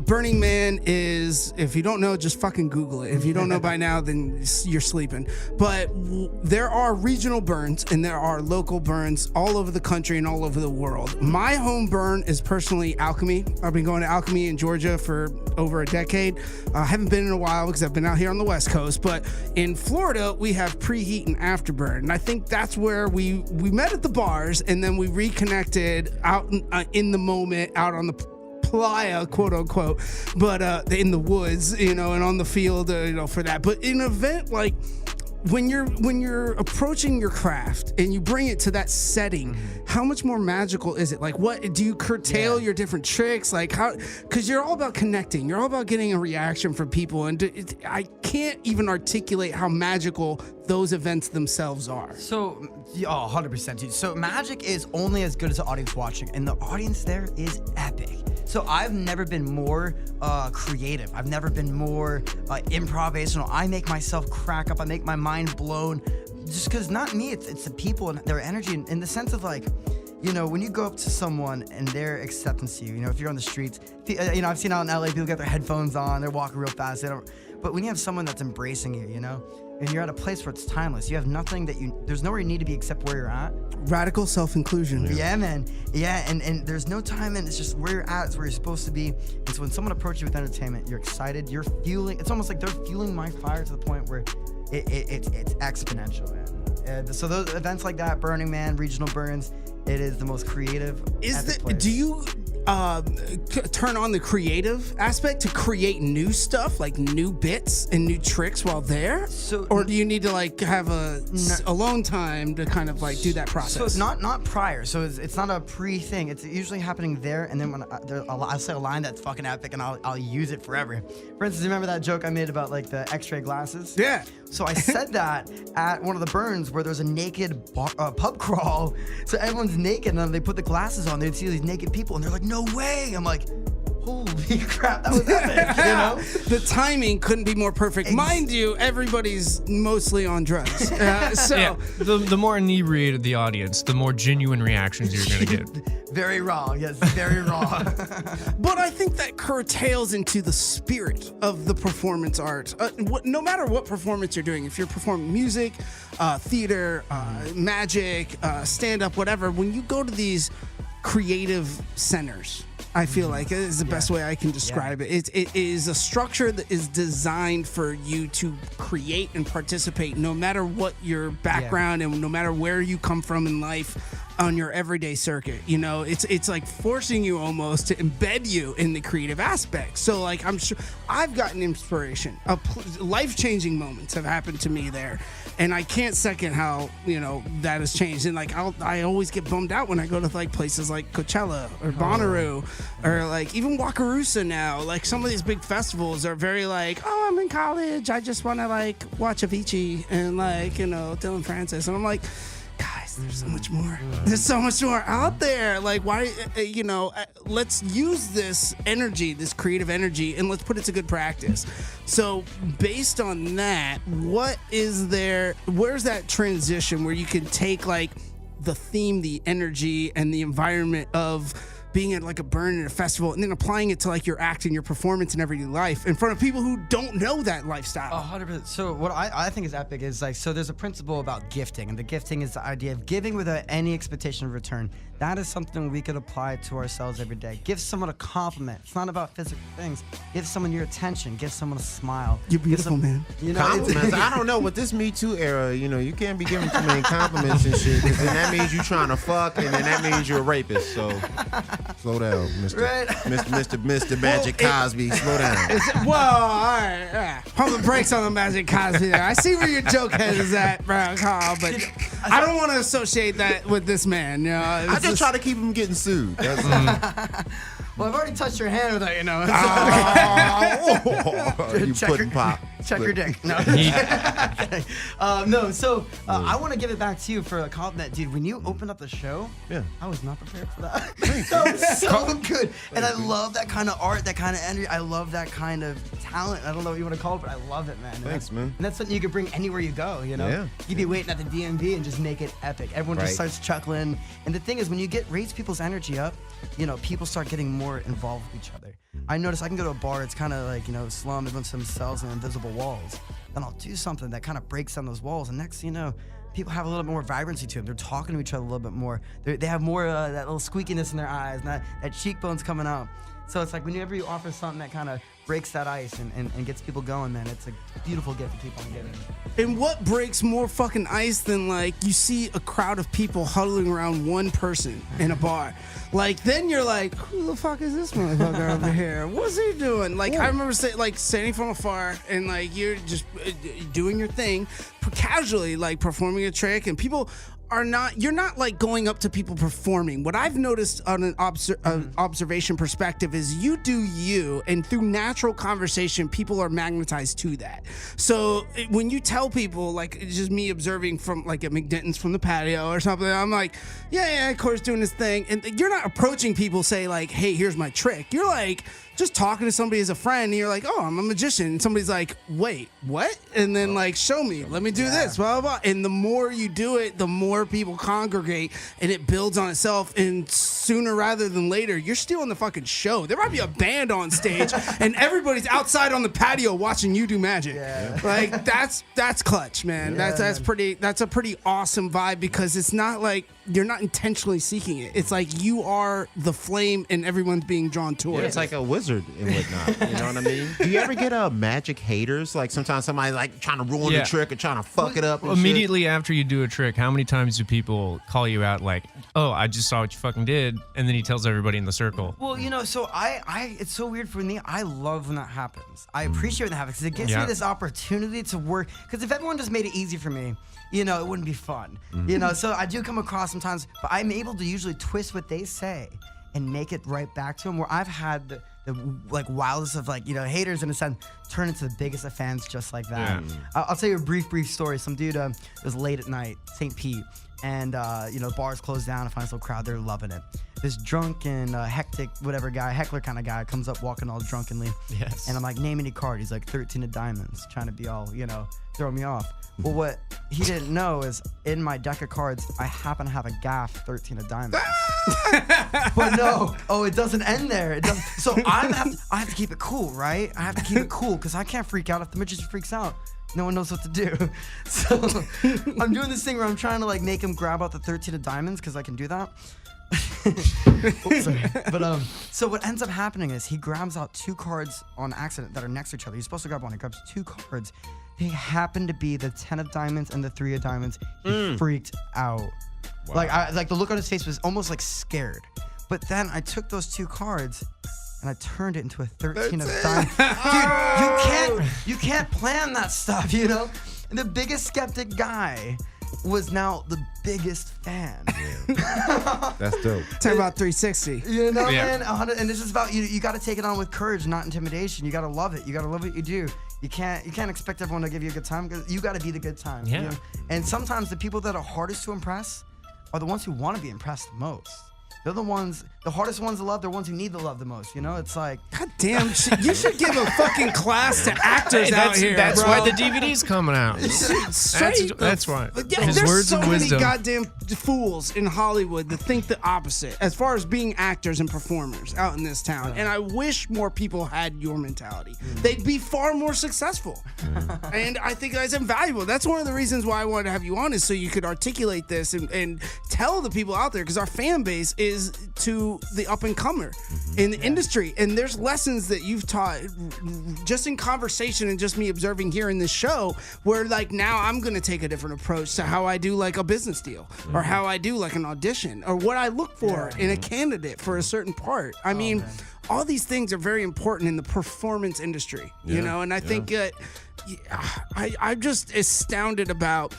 Speaker 3: Burning Man is, if you don't know, just fucking Google it. If you don't know by now, then you're sleeping. But there are regional burns and there are local burns all over the country and all over the world. My home burn is personally Alchemy. I've been going to Alchemy in Georgia for over a decade. I haven't been in a while because I've been out here on the West Coast. But in Florida, we have preheat and afterburn. And I think that's where we met at the bars and then we reconnected out in the moment, out on the playa, quote unquote, but in the woods, you know, and on the field, you know, for that. But in an event like when you're approaching your craft and you bring it to that setting, how much more magical is it? Like, what do you curtail your different tricks? Like, how? Because you're all about connecting. You're all about getting a reaction from people, and I can't even articulate how magical those events themselves are.
Speaker 7: So, 100%, dude. So magic is only as good as the audience watching, and the audience there is epic. So I've never been more creative. I've never been more improvisational. I make myself crack up. I make my mind blown. Just because not me, it's the people and their energy in the sense of like, you know, when you go up to someone and their acceptance to you, you know, if you're on the streets, you know, I've seen out in LA, people get their headphones on, they're walking real fast. They don't, but when you have someone that's embracing you, you know, and you're at a place where it's timeless, you have nothing there's nowhere you need to be except where you're at.
Speaker 3: Radical self-inclusion.
Speaker 7: Yeah, man. Yeah, and there's no time, and it's just where you're at, it's where you're supposed to be. And so when someone approaches you with entertainment, you're excited, you're fueling, it's almost like they're fueling my fire to the point where it's exponential, man. So those events like that, Burning Man, regional burns, it is the most creative.
Speaker 3: Do you turn on the creative aspect to create new stuff, like new bits and new tricks while there? Or do you need to like have a alone time to kind of like do that process?
Speaker 7: So not prior. So it's not a pre thing. It's usually happening there, and then when I'll say a line that's fucking epic, and I'll use it forever. For instance, remember that joke I made about like the X-ray glasses?
Speaker 3: Yeah.
Speaker 7: So I said that at one of the burns where there's a naked pub crawl. So everyone's naked, and then they put the glasses on. They'd see these naked people, and they're like, "No way!" I'm like, "Holy crap, that was epic!" You know,
Speaker 3: the timing couldn't be more perfect. Mind you, everybody's mostly on drugs, so
Speaker 6: Yeah, the more inebriated the audience, the more genuine reactions you're gonna get.
Speaker 7: Very wrong. Yes, very wrong.
Speaker 3: But I think that curtails into the spirit of the performance art. No matter what performance you're doing, if you're performing music, theater, magic, stand-up, whatever, when you go to these creative centers, I feel like it is the best way I can describe it. It is a structure that is designed for you to create and participate no matter what your background and no matter where you come from in life on your everyday circuit. You know, it's like forcing you almost to embed you in the creative aspect. So like I'm sure I've gotten inspiration. Life-changing moments have happened to me there. And I can't second how, you know, that has changed. And like I always get bummed out when I go to like places like Coachella or Bonnaroo or like even Wakarusa now. Like some of these big festivals are very like, oh, I'm in college, I just want to like watch Avicii and like, you know, Dylan Francis. And I'm like, guys, there's so much more. There's so much more out there. Like, why, you know, let's use this energy, this creative energy, and let's put it to good practice. So, based on that, what is there, where's that transition where you can take, like, the theme, the energy, and the environment of being at like a burn at a festival and then applying it to like your act and your performance in everyday life in front of people who don't know that lifestyle?
Speaker 7: 100%. So what I think is epic is like, so there's a principle about gifting, and the gifting is the idea of giving without any expectation of return. That is something we could apply to ourselves every day. Give someone a compliment. It's not about physical things. Give someone your attention. Give someone a smile.
Speaker 3: You're beautiful, man.
Speaker 7: You know,
Speaker 4: Compliments. I don't know, with this Me Too era, you know, you can't be giving too many compliments and shit, because then that means you're trying to fuck, and then that means you're a rapist. So slow down, Mr.
Speaker 7: Right.
Speaker 4: Mr. Magic Cosby. Slow down.
Speaker 3: Whoa, all right. Pump the brakes on the Magic Cosby there. I see where your joke head is at, bro, Carl, but I don't want to associate that with this man. You know,
Speaker 4: I just try to keep him getting sued. That's
Speaker 7: well, I've already touched your hand without you knowing.
Speaker 4: you pudding pop.
Speaker 7: Check your dick. No. No. So I want to give it back to you for a compliment, dude. When you opened up the show, I was not prepared for that. That was so good, and I love that kind of art, that kind of energy. I love that kind of talent. I don't know what you want to call it, but I love it, man.
Speaker 4: Thanks, man.
Speaker 7: And that's something you can bring anywhere you go. You know,
Speaker 4: Yeah.
Speaker 7: you'd be waiting at the DMV and just make it epic. Everyone just
Speaker 4: Right.
Speaker 7: starts chuckling, and the thing is, when you raise people's energy up, you know, people start getting more involved with each other. I notice I can go to a bar, it's kind of like, you know, slum, everyone's themselves and invisible walls. Then I'll do something that kind of breaks down those walls, and next thing you know, people have a little bit more vibrancy to them. They're talking to each other a little bit more. They have more that little squeakiness in their eyes, and that cheekbones coming out. So it's like whenever you offer something that kind of breaks that ice and gets people going, man, it's a beautiful gift to keep on giving.
Speaker 3: And what breaks more fucking ice than like you see a crowd of people huddling around one person in a bar? Like then you're like, who the fuck is this motherfucker over here? What's he doing? Like I remember standing from afar and like you're just doing your thing, casually like performing a trick, and people you're not like going up to people performing. What I've noticed on an observation perspective is you do you, and through natural conversation, people are magnetized to that. So when you tell people, like it's just me observing from like at McDenton's from the patio or something, I'm like, yeah, Cory's doing this thing, and you're not approaching people say like, hey, here's my trick. You're like just talking to somebody as a friend, and you're like, oh, I'm a magician. And somebody's like, wait, what? And then like, show me, let me do this, blah, blah, blah. And the more you do it, the more people congregate, and it builds on itself. And sooner rather than later, you're stealing the fucking show. There might be a band on stage, and everybody's outside on the patio watching you do magic. Yeah. Like that's clutch, man. That's a pretty awesome vibe, because it's not like you're not intentionally seeking it. It's like you are the flame and everyone's being drawn towards.
Speaker 4: It's like a wizard and whatnot. You know what I mean? Do you ever get magic haters? Like sometimes somebody like trying to ruin the trick or trying to fuck it up. And
Speaker 6: Immediately after you do a trick, how many times do people call you out like, "Oh, I just saw what you fucking did," and then he tells everybody in the circle?
Speaker 7: Well, so I it's so weird for me. I love when that happens. I appreciate when that happens because it gives me this opportunity to work. Because if everyone just made it easy for me, it wouldn't be fun. So I do come across sometimes, but I'm able to usually twist what they say and make it right back to them. Where I've had the wildest of haters in a sense turn into the biggest of fans just like that. I'll tell you a brief story. Some dude it was late at night, St. Pete, and bars closed down. I find this little crowd, they're loving it. This drunk and hectic whatever guy, heckler kind of guy, comes up walking all drunkenly.
Speaker 6: Yes.
Speaker 7: And I'm like, name any card. He's like 13 of diamonds, trying to be all throw me off. Well, what he didn't know is in my deck of cards, I happen to have a gaff 13 of diamonds. But no, it doesn't end there. It doesn't. So I have to keep it cool, right? I have to keep it cool because I can't freak out. If the magician freaks out, no one knows what to do. So I'm doing this thing where I'm trying to make him grab out the 13 of diamonds because I can do that. Oops, sorry. But so what ends up happening is he grabs out 2 cards on accident that are next to each other. He's supposed to grab one. He grabs 2 cards. They happen to be the 10 of diamonds and the 3 of diamonds. He freaked out. Wow. Like the look on his face was almost like scared. But then I took those 2 cards and I turned it into a 13 of diamonds. Dude, you can't plan that stuff, And the biggest skeptic guy was now the biggest fan.
Speaker 4: That's dope.
Speaker 3: Talk about 360.
Speaker 7: Man. And this is about you got to take it on with courage, not intimidation. You got to love it. You got to love what you do. You can't expect everyone to give you a good time because you got to be the good time.
Speaker 6: Yeah.
Speaker 7: And sometimes the people that are hardest to impress are the ones who want to be impressed the most. They're the hardest ones to love. They're the ones who need the love the most. It's like,
Speaker 3: God damn, you should give a fucking class to actors out here.
Speaker 6: That's
Speaker 3: bro.
Speaker 6: why the DVD's coming out. That's why. His
Speaker 3: There's
Speaker 6: words
Speaker 3: so
Speaker 6: of
Speaker 3: many
Speaker 6: wisdom.
Speaker 3: goddamn fools in Hollywood that think the opposite as far as being actors and performers out in this town. And I wish more people had your mentality. They'd be far more successful. And I think that's invaluable. That's one of the reasons why I wanted to have you on is so you could articulate this and tell the people out there because our fan base is to the up and comer in the industry, and there's lessons that you've taught just in conversation and just me observing here in this show where now I'm gonna take a different approach to how I do a business deal or how I do an audition or what I look for in a candidate for a certain part. I mean, all these things are very important in the performance industry, and I think I'm just astounded about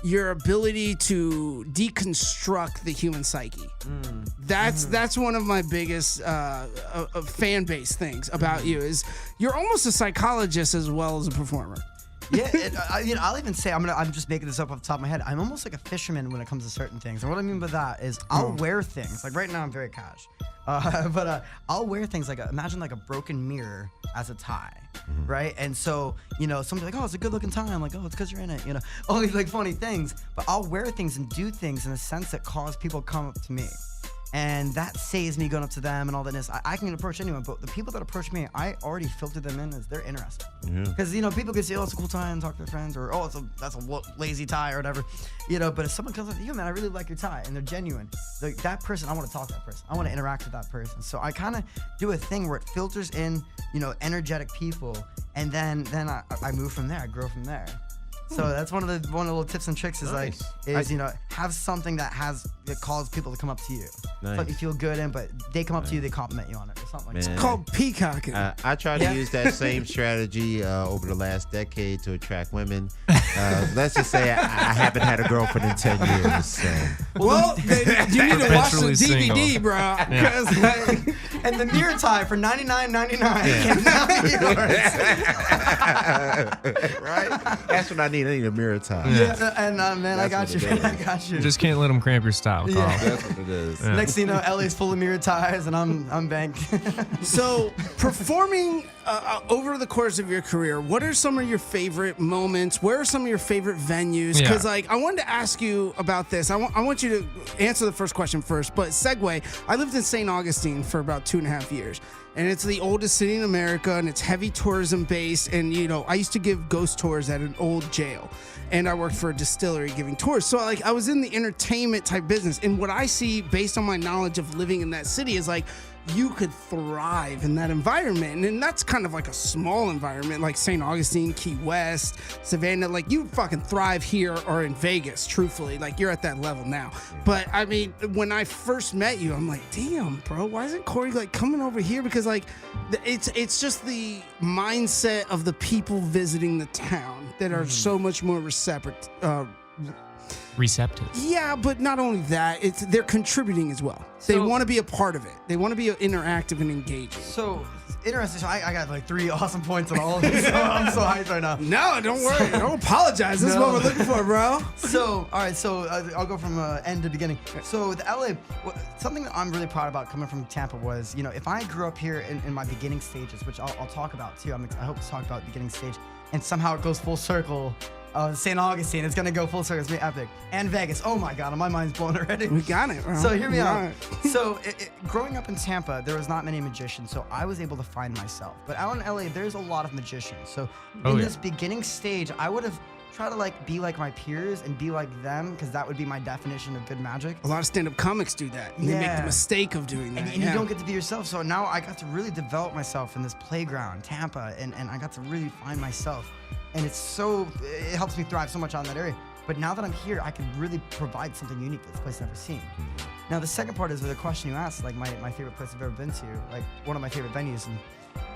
Speaker 3: your ability to deconstruct the human psyche. That's one of my biggest fan base things about you is you're almost a psychologist as well as a performer.
Speaker 7: I'll even say I'm just making this up off the top of my head. I'm almost like a fisherman when it comes to certain things, and what I mean by that is I'll wear things like right now I'm very cash, but I'll wear things imagine a broken mirror as a tie, right? And so somebody's like, oh, it's a good looking tie. I'm like, oh, it's because you're in it, all these funny things. But I'll wear things and do things in a sense that cause people to come up to me. And that saves me going up to them and all that. I can approach anyone, but the people that approach me, I already filter them in as they're interested. Because people can say, oh, it's a cool tie and talk to their friends, or oh, that's a lazy tie or whatever. But if someone comes up to you, man, I really like your tie, and they're genuine, that person, I want to talk to that person. I want to interact with that person. So I kind of do a thing where it filters in, energetic people, and then I move from there. I grow from there. So that's one of the little tips and tricks is have something that calls people to come up to you.
Speaker 4: Nice.
Speaker 7: Something you feel good in, but they come up to you, they compliment you on it or something like that.
Speaker 3: It's called peacocking.
Speaker 4: I try to use that same strategy over the last decade to attract women. Let's just say I haven't had a girlfriend in 10 years. So.
Speaker 3: Well, you need to watch the
Speaker 6: Perpetually
Speaker 3: DVD,
Speaker 6: single.
Speaker 3: bro.
Speaker 7: And the mirror tie for $99.99
Speaker 4: Right? That's what I need. I need a mirror tie.
Speaker 7: And man, I got you. I got you.
Speaker 6: You just can't let them cramp your style, Carl.
Speaker 4: That's what it is.
Speaker 7: Next thing you know, LA's full of mirror ties, and I'm banked.
Speaker 3: So, performing over the course of your career, what are some of your favorite moments? Where are some of your favorite venues? Because,
Speaker 6: Yeah.
Speaker 3: like, I wanted to ask you about this. I want you to answer the first question first, but segue. I lived in St. Augustine for about 2.5 years, and it's the oldest city in America, and it's heavy tourism based. And, you know, I used to give ghost tours at an old jail, and I worked for a distillery giving tours. So, like, I was in the entertainment type business, and what I see based on my knowledge of living in that city is like, you could thrive in that environment. And that's kind of like a small environment, like St. Augustine, Key West, Savannah. Like, you fucking thrive here or in Vegas, truthfully. Like, you're at that level now. But I mean, when I first met you, I'm like, damn, bro, why isn't Cory like coming over here? Because like, it's just the mindset of the people visiting the town that are so much more
Speaker 6: Receptive.
Speaker 3: Yeah, but not only that, they're contributing as well. They
Speaker 7: So-
Speaker 3: want to be a part of it. They want to be interactive and engaging.
Speaker 7: So interesting. So I got like 3 awesome points on all of this. So I'm so hyped right now.
Speaker 3: No, don't worry. Don't apologize. This is
Speaker 7: No.
Speaker 3: what we're looking for, bro.
Speaker 7: So, all right, so I'll go from end to beginning. So with LA, something that I'm really proud about coming from Tampa was, you know, if I grew up here in my beginning stages, which I'll talk about too, I hope to talk about the beginning stage, and somehow it goes full circle. St. Augustine, it's gonna go full circle. It's gonna be epic. And Vegas, oh my God, my mind's blown already.
Speaker 3: We got it, bro.
Speaker 7: So hear me
Speaker 3: We got
Speaker 7: out.
Speaker 3: it.
Speaker 7: So growing up in Tampa, there was not many magicians, so I was able to find myself. But out in LA, there's a lot of magicians. So in this beginning stage, I would have tried to like be like my peers and be like them, because that would be my definition of good magic.
Speaker 3: A lot of stand-up comics do that. And They make the
Speaker 7: Yeah.
Speaker 3: mistake of doing that.
Speaker 7: And you don't get to be yourself. So now I got to really develop myself in this playground, Tampa, and I got to really find myself. And it helps me thrive so much out in that area. But now that I'm here, I can really provide something unique that this place has never seen. Now, the second part is the question you asked, like my favorite place I've ever been to, like one of my favorite venues. And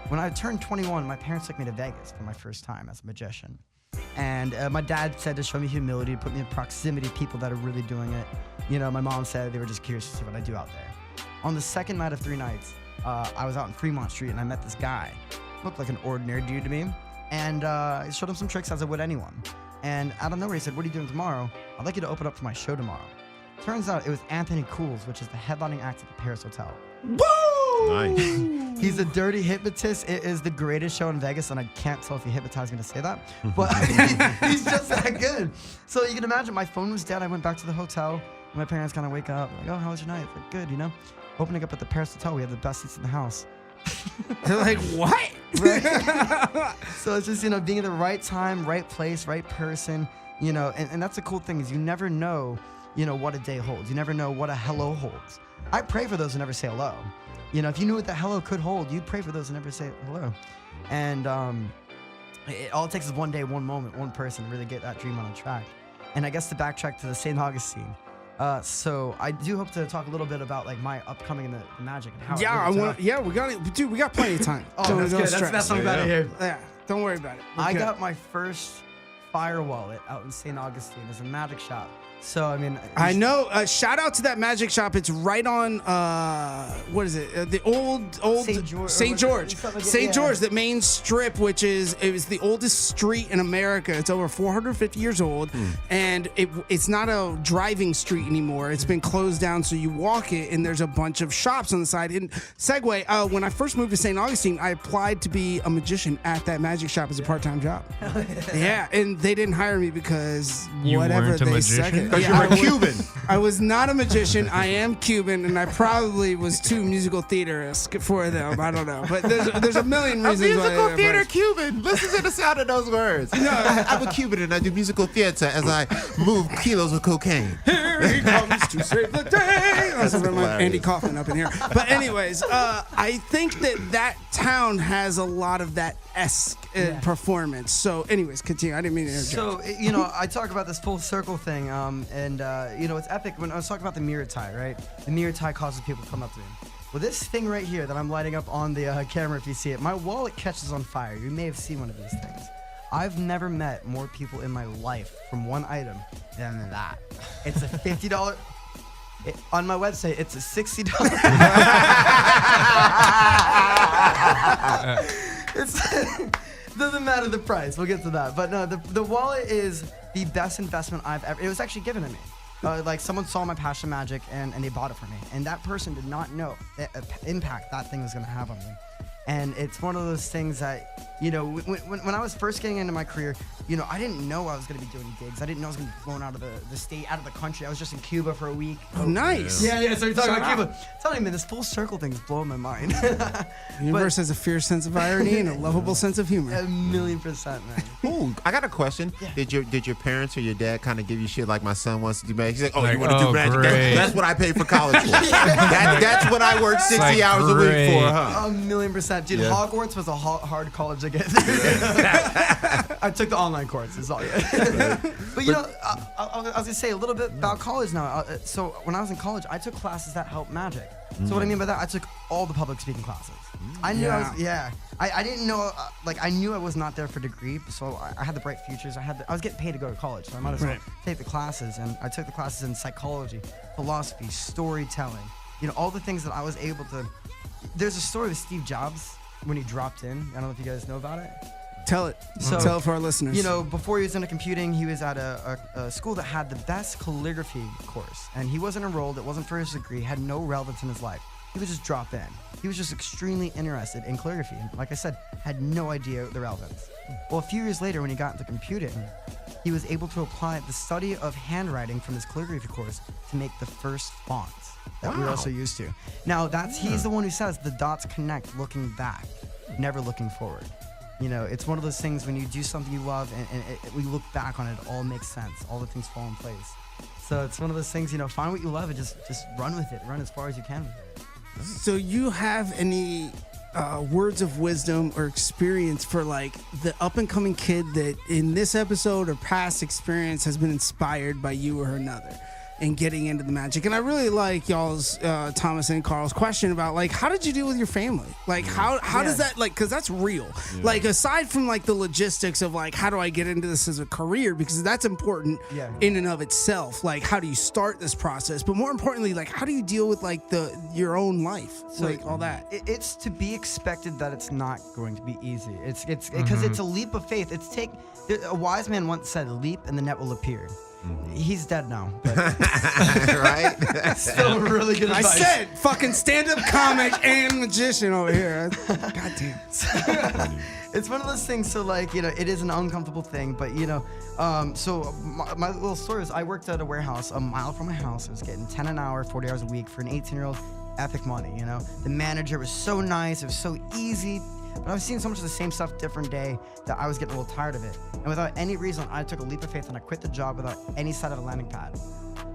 Speaker 7: when I turned 21, my parents took me to Vegas for my first time as a magician. And my dad said to show me humility, to put me in proximity to people that are really doing it. You know, my mom said they were just curious to see what I do out there. On the second night of 3 nights, I was out in Fremont Street and I met this guy. Looked like an ordinary dude to me. And I showed him some tricks as I would anyone. And out of nowhere, he said, "What are you doing tomorrow? I'd like you to open up for my show tomorrow." Turns out it was Anthony Cools, which is the headlining act at the Paris Hotel.
Speaker 3: Woo!
Speaker 4: Nice.
Speaker 7: He's a dirty hypnotist. It is the greatest show in Vegas, and I can't tell if he hypnotized me to say that, but he's just that good. So you can imagine, my phone was dead. I went back to the hotel, and my parents kind of wake up, like, "Oh, how was your night?" Like, "Good, you know." Opening up at the Paris Hotel, we had the best seats in the house.
Speaker 3: They're like, what?
Speaker 7: So it's just, you know, being at the right time, right place, right person, you know, and that's the cool thing is you never know, you know, what a day holds. You never know what a hello holds. I pray for those who never say hello. You know, if you knew what the hello could hold, you'd pray for those who never say hello. And all it takes is one day, one moment, one person to really get that dream on a track. And I guess to backtrack to the St. Augustine. So I do hope to talk a little bit about like my upcoming in the magic and how.
Speaker 3: Yeah, we got it. Dude, we got plenty of time.
Speaker 7: Oh, that's good.
Speaker 3: stress.
Speaker 7: That's what I'm glad to hear.
Speaker 3: Yeah, don't worry about it.
Speaker 7: I
Speaker 3: Okay.
Speaker 7: got my first fire wallet out in St. Augustine. There's a magic shop. So, I mean,
Speaker 3: I know. Shout out to that magic shop. It's right on, what is it? The old
Speaker 7: St. George-
Speaker 3: St. George.
Speaker 7: something like that,
Speaker 3: St.
Speaker 7: yeah.
Speaker 3: George, the main strip, it was the oldest street in America. It's over 450 years old, and it's not a driving street anymore. It's been closed down, so you walk it, and there's a bunch of shops on the side. And segue, when I first moved to St. Augustine, I applied to be a magician at that magic shop as a part-time job. Yeah, and they didn't hire me because
Speaker 6: You
Speaker 3: whatever
Speaker 6: weren't a
Speaker 3: they
Speaker 6: magician?
Speaker 3: said.
Speaker 4: Because you were Cuban.
Speaker 3: I was not a magician. I am Cuban, and I probably was too musical theater-esque for them. I don't know, but there's a million
Speaker 4: A
Speaker 3: reasons. why
Speaker 4: musical
Speaker 3: they
Speaker 4: theater
Speaker 3: didn't.
Speaker 4: Cuban. Listen to the sound of those words. No, I'm a Cuban and I do musical theater as I move kilos of cocaine.
Speaker 3: Here he comes to save the day. That's from
Speaker 4: hilarious.
Speaker 3: Andy Kaufman up in here. But anyways, I think that town has a lot of that esque performance. So, anyways, continue. I didn't mean to interject.
Speaker 7: So, you know, I talk about this full circle thing, and, you know, it's epic. When I was talking about the mirror tie, right? The mirror tie causes people to come up to me. Well, this thing right here that I'm lighting up on the camera, if you see it, my wallet catches on fire. You may have seen one of these things. I've never met more people in my life from one item than that. It's a $50. On my website, it's a $60. Doesn't matter the price. We'll get to that. But no, the wallet is the best investment I've ever. It was actually given to me. Like someone saw my passion magic and they bought it for me, and that person did not know the impact that thing was going to have on me. And it's one of those things that, you know, when I was first getting into my career, you know, I didn't know I was going to be doing gigs. I didn't know I was going to be flown out of the state, out of the country. I was just in Cuba for a week.
Speaker 3: Oh, nice.
Speaker 7: Yeah. So you're talking about Cuba. Telling me this full circle thing is blowing my mind.
Speaker 3: The universe has a fierce sense of irony and a lovable sense of humor.
Speaker 7: 1,000,000%, man.
Speaker 4: Ooh, I got a question.
Speaker 7: Yeah.
Speaker 4: Did your parents or your dad kind of give you shit like my son wants to do magic? He's like, oh,
Speaker 6: Like,
Speaker 4: you want to do
Speaker 6: oh,
Speaker 4: magic?
Speaker 6: great.
Speaker 4: That's what I paid for college for. That's what I worked 60
Speaker 6: like,
Speaker 4: hours a week
Speaker 6: great.
Speaker 4: for, huh?
Speaker 7: 1,000,000%. Dude,
Speaker 4: Yeah.
Speaker 7: Hogwarts was a hard college to get through. I took the online course. It's all good. But you know, I was gonna say a little bit about college now. So when I was in college, I took classes that helped magic. So what I mean by that, I took all the public speaking classes. I knew I didn't know, like I knew I was not there for degree, so I had the bright futures. I was getting paid to go to college, so I might as well take the classes. And I took the classes in psychology, philosophy, storytelling. You know, all the things that I was able to. There's a story with Steve Jobs when he dropped in. I don't know if you guys know about it.
Speaker 3: Tell it.
Speaker 7: So,
Speaker 3: Tell it for our listeners.
Speaker 7: You know, before he was into computing, he was at a school that had the best calligraphy course. And he wasn't enrolled. It wasn't for his degree. Had no relevance in his life. He would just drop in. He was just extremely interested in calligraphy. And like I said, had no idea the relevance. Well, a few years later, when he got into computing, he was able to apply the study of handwriting from his calligraphy course to make the first fonts that we're also used to. Now, he's the one who says the dots connect looking back, never looking forward. You know, it's one of those things when you do something you love and we look back on it, it all makes sense. All the things fall in place. So it's one of those things, you know, find what you love and just run with it. Run as far as you can with it.
Speaker 3: So you have any words of wisdom or experience for like the up and coming kid that in this episode or past experience has been inspired by you or another and getting into the magic? And I really like y'all's Thomas and Carl's question about like, how did you deal with your family? Like how does that, like, because that's real. Like aside from like the logistics of like, how do I get into this as a career? Because that's important in and of itself. Like how do you start this process? But more importantly, like how do you deal with like your own life? So, like all that.
Speaker 7: It's to be expected that it's not going to be easy. It's because it's a leap of faith. A wise man once said, leap and the net will appear. He's dead now. But
Speaker 4: Right?
Speaker 7: still really good advice.
Speaker 3: I said fucking stand-up comic and magician over here. God damn.
Speaker 7: It's one of those things, so like, you know, it is an uncomfortable thing, but you know, so my little story is I worked at a warehouse a mile from my house. I was getting 10 an hour, 40 hours a week for an 18-year-old, epic money, you know. The manager was so nice, it was so easy, but I was seeing so much of the same stuff different day that I was getting a little tired of it. And without any reason, I took a leap of faith and I quit the job without any side of a landing pad.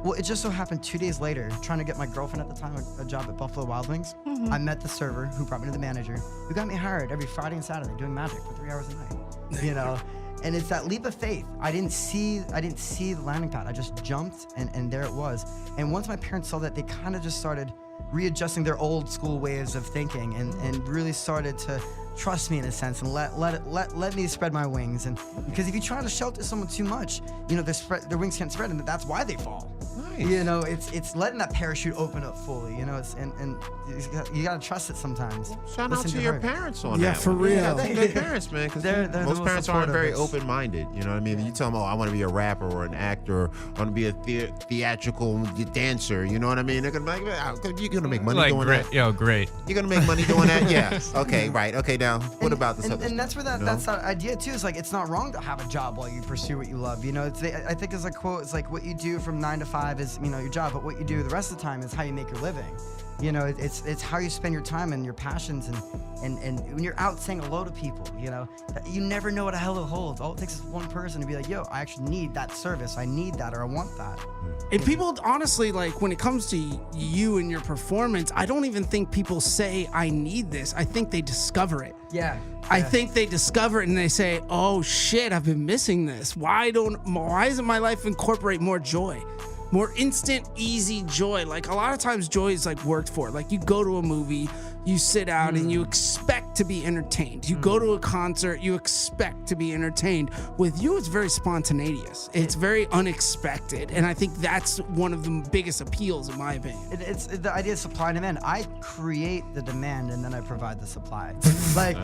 Speaker 7: Well, it just so happened 2 days later, trying to get my girlfriend at the time a job at Buffalo Wild Wings, I met the server who brought me to the manager, who got me hired every Friday and Saturday doing magic for 3 hours a night, you know? And it's that leap of faith. I didn't see the landing pad. I just jumped and there it was. And once my parents saw that, they kind of just started readjusting their old school ways of thinking and really started to trust me in a sense and let me spread my wings. And because if you try to shelter someone too much, you know, their wings can't spread, and that's why they fall. Nice. You know, it's letting that parachute open up fully. You know, it's and you gotta trust it sometimes.
Speaker 4: Shout out to your parents on that.
Speaker 3: Yeah, for
Speaker 4: one.
Speaker 3: real.
Speaker 4: Yeah, they're good parents, man. Because
Speaker 7: They're
Speaker 4: most parents aren't very
Speaker 7: supportive.
Speaker 4: open-minded. You know what I mean? You tell them, oh, I want to be a rapper or an actor, or I want to be a theatrical dancer. You know what I mean? They're gonna be like, you're gonna make money
Speaker 6: Like
Speaker 4: doing
Speaker 6: great,
Speaker 4: that.
Speaker 6: yo, great.
Speaker 4: You're gonna make money doing that? Yeah. Okay, right. Okay, now what about this other?
Speaker 7: And that's where that's that idea too. Is like it's not wrong to have a job while you pursue what you love. You know, I think it's a quote. It's like what you do from 9 to 5 is, you know, your job, but what you do the rest of the time is how you make your living. You know, it's how you spend your time and your passions, and when you're out saying hello to people, you know, you never know what a hello holds. All it takes is one person to be like, yo, I actually need that service. I need that, or I want that.
Speaker 3: And people, honestly, like when it comes to you and your performance, I don't even think people say, I need this. I think they discover it.
Speaker 7: Yeah.
Speaker 3: I think they discover it and they say, oh shit, I've been missing this. Why doesn't my life incorporate more joy? More instant, easy joy. Like a lot of times joy is like worked for. Like you go to a movie, you sit out and you expect to be entertained. You go to a concert, you expect to be entertained. With you, it's very spontaneous. It's very unexpected. And I think that's one of the biggest appeals, in my opinion.
Speaker 7: It's the idea of supply and demand. I create the demand and then I provide the supply. like,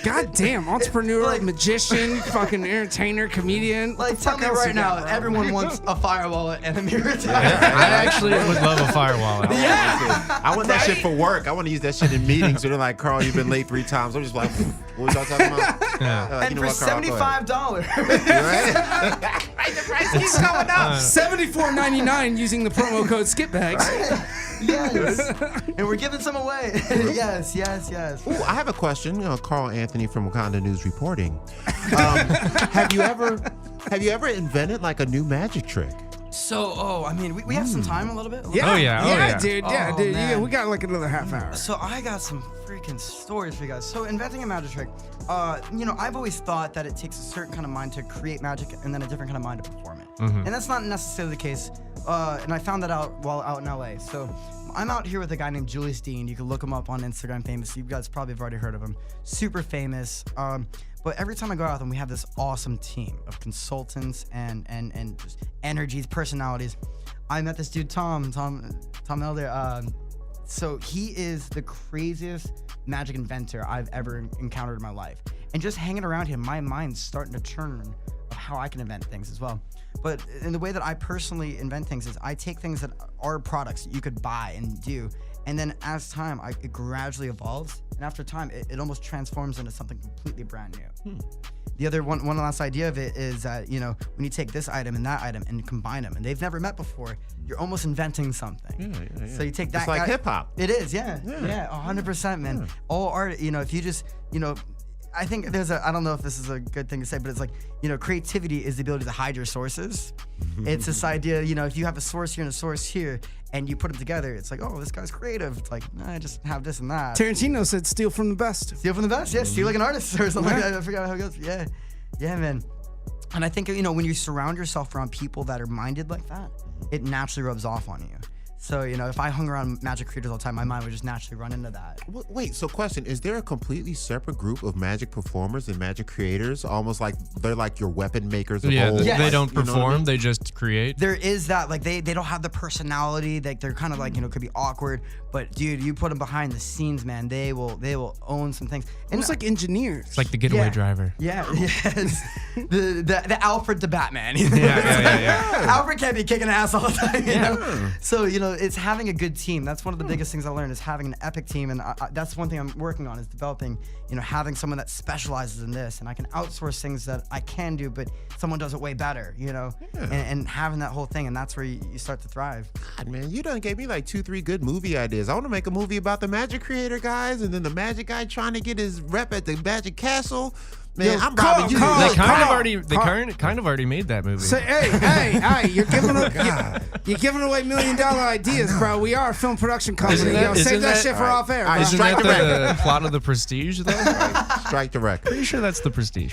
Speaker 3: God damn, entrepreneur,
Speaker 7: Like-
Speaker 3: magician, fucking entertainer, comedian.
Speaker 7: like,
Speaker 3: What the
Speaker 7: tell
Speaker 3: fuck
Speaker 7: me
Speaker 3: else
Speaker 7: right
Speaker 3: you
Speaker 7: now,
Speaker 3: got, bro?
Speaker 7: everyone wants a firewall and a mirror.
Speaker 6: I actually would love a firewall.
Speaker 4: I want that shit for work. I want to use that shit in meetings. So they're like, Carl, you've been late 3 times. I'm just like, what was y'all talking about?
Speaker 6: Yeah.
Speaker 4: They're like,
Speaker 7: And
Speaker 4: you know
Speaker 7: for
Speaker 4: what, Carl, go ahead.
Speaker 7: $75.
Speaker 4: The price keeps going up.
Speaker 3: $74.99 using the promo code Skitbags.
Speaker 7: Yes. And we're giving some away. Yes.
Speaker 4: Ooh, I have a question. Carl Anthony from Wakanda News reporting. Have you ever invented like a new magic trick?
Speaker 7: So, I mean, we have some time a little bit.
Speaker 3: Yeah,
Speaker 6: Oh, yeah. Oh, yeah.
Speaker 3: dude. Yeah,
Speaker 7: Oh,
Speaker 3: dude.
Speaker 7: man.
Speaker 3: Yeah, we got like another half hour.
Speaker 7: So I got some freaking stories for you guys. So inventing a magic trick, I've always thought that it takes a certain kind of mind to create magic and then a different kind of mind to perform it. And that's not necessarily the case. And I found that out while out in LA. So I'm out here with a guy named Julius Dean. You can look him up on Instagram, famous. You guys probably have already heard of him. Super famous. But every time I go out with him, we have this awesome team of consultants and just energies, personalities. I met this dude, Tom Elder. So he is the craziest magic inventor I've ever encountered in my life. And just hanging around him, my mind's starting to churn of how I can invent things as well. But in the way that I personally invent things is I take things that are products that you could buy and do, and then as time, it gradually evolves. And after time, it almost transforms into something completely brand new. The other one last idea of it is that, when you take this item and that item and combine them, and they've never met before, you're almost inventing something. Yeah. So you take that.
Speaker 4: It's like hip hop.
Speaker 7: It is, yeah, 100%, man.
Speaker 4: Yeah.
Speaker 7: All art, if you just, I think I don't know if this is a good thing to say, but it's like, creativity is the ability to hide your sources. It's this idea, if you have a source here and a source here, and you put them together, it's like, oh, this guy's creative. It's like, nah, I just have this and that.
Speaker 3: Tarantino said steal from the best.
Speaker 7: Steal from the best, yeah. Steal like an artist or something like that. I forgot how it goes. Yeah, man. And I think, when you surround yourself around people that are minded like that, it naturally rubs off on you. So, if I hung around magic creators all the time, my mind would just naturally run into that.
Speaker 4: Wait, so question, is there a completely separate group of magic performers and magic creators? Almost like they're like your weapon makers of old?
Speaker 7: Yes.
Speaker 6: They don't
Speaker 4: You know what I
Speaker 6: perform,
Speaker 4: mean?
Speaker 6: they just create.
Speaker 7: There is that, like, they don't have the personality, like, they're kind of like, could be awkward, but dude, you put them behind the scenes, man, they will own some things. And
Speaker 3: Almost like engineers.
Speaker 6: It's like the getaway driver.
Speaker 7: Yeah, yes. the Alfred the Batman.
Speaker 6: Yeah.
Speaker 7: Alfred can't be kicking ass all the time, you know? So, it's having a good team. That's one of the biggest things I learned is having an epic team. And that's one thing I'm working on is developing, having someone that specializes in this. And I can outsource things that I can do, but someone does it way better, and having that whole thing. And that's where you start to thrive.
Speaker 4: God, man, you done gave me like 2-3 good movie ideas. I want to make a movie about the magic creator guys and then the magic guy trying to get his rep at the magic castle. Man, I'm robbing you.
Speaker 6: They kind of already made that movie.
Speaker 3: Say, hey, you're giving away $1 million ideas, bro. We are a film production company. Save that shit for off air.
Speaker 6: Isn't
Speaker 4: Strike
Speaker 6: that the plot of The Prestige, though?
Speaker 4: Strike the record.
Speaker 6: Pretty sure that's The Prestige.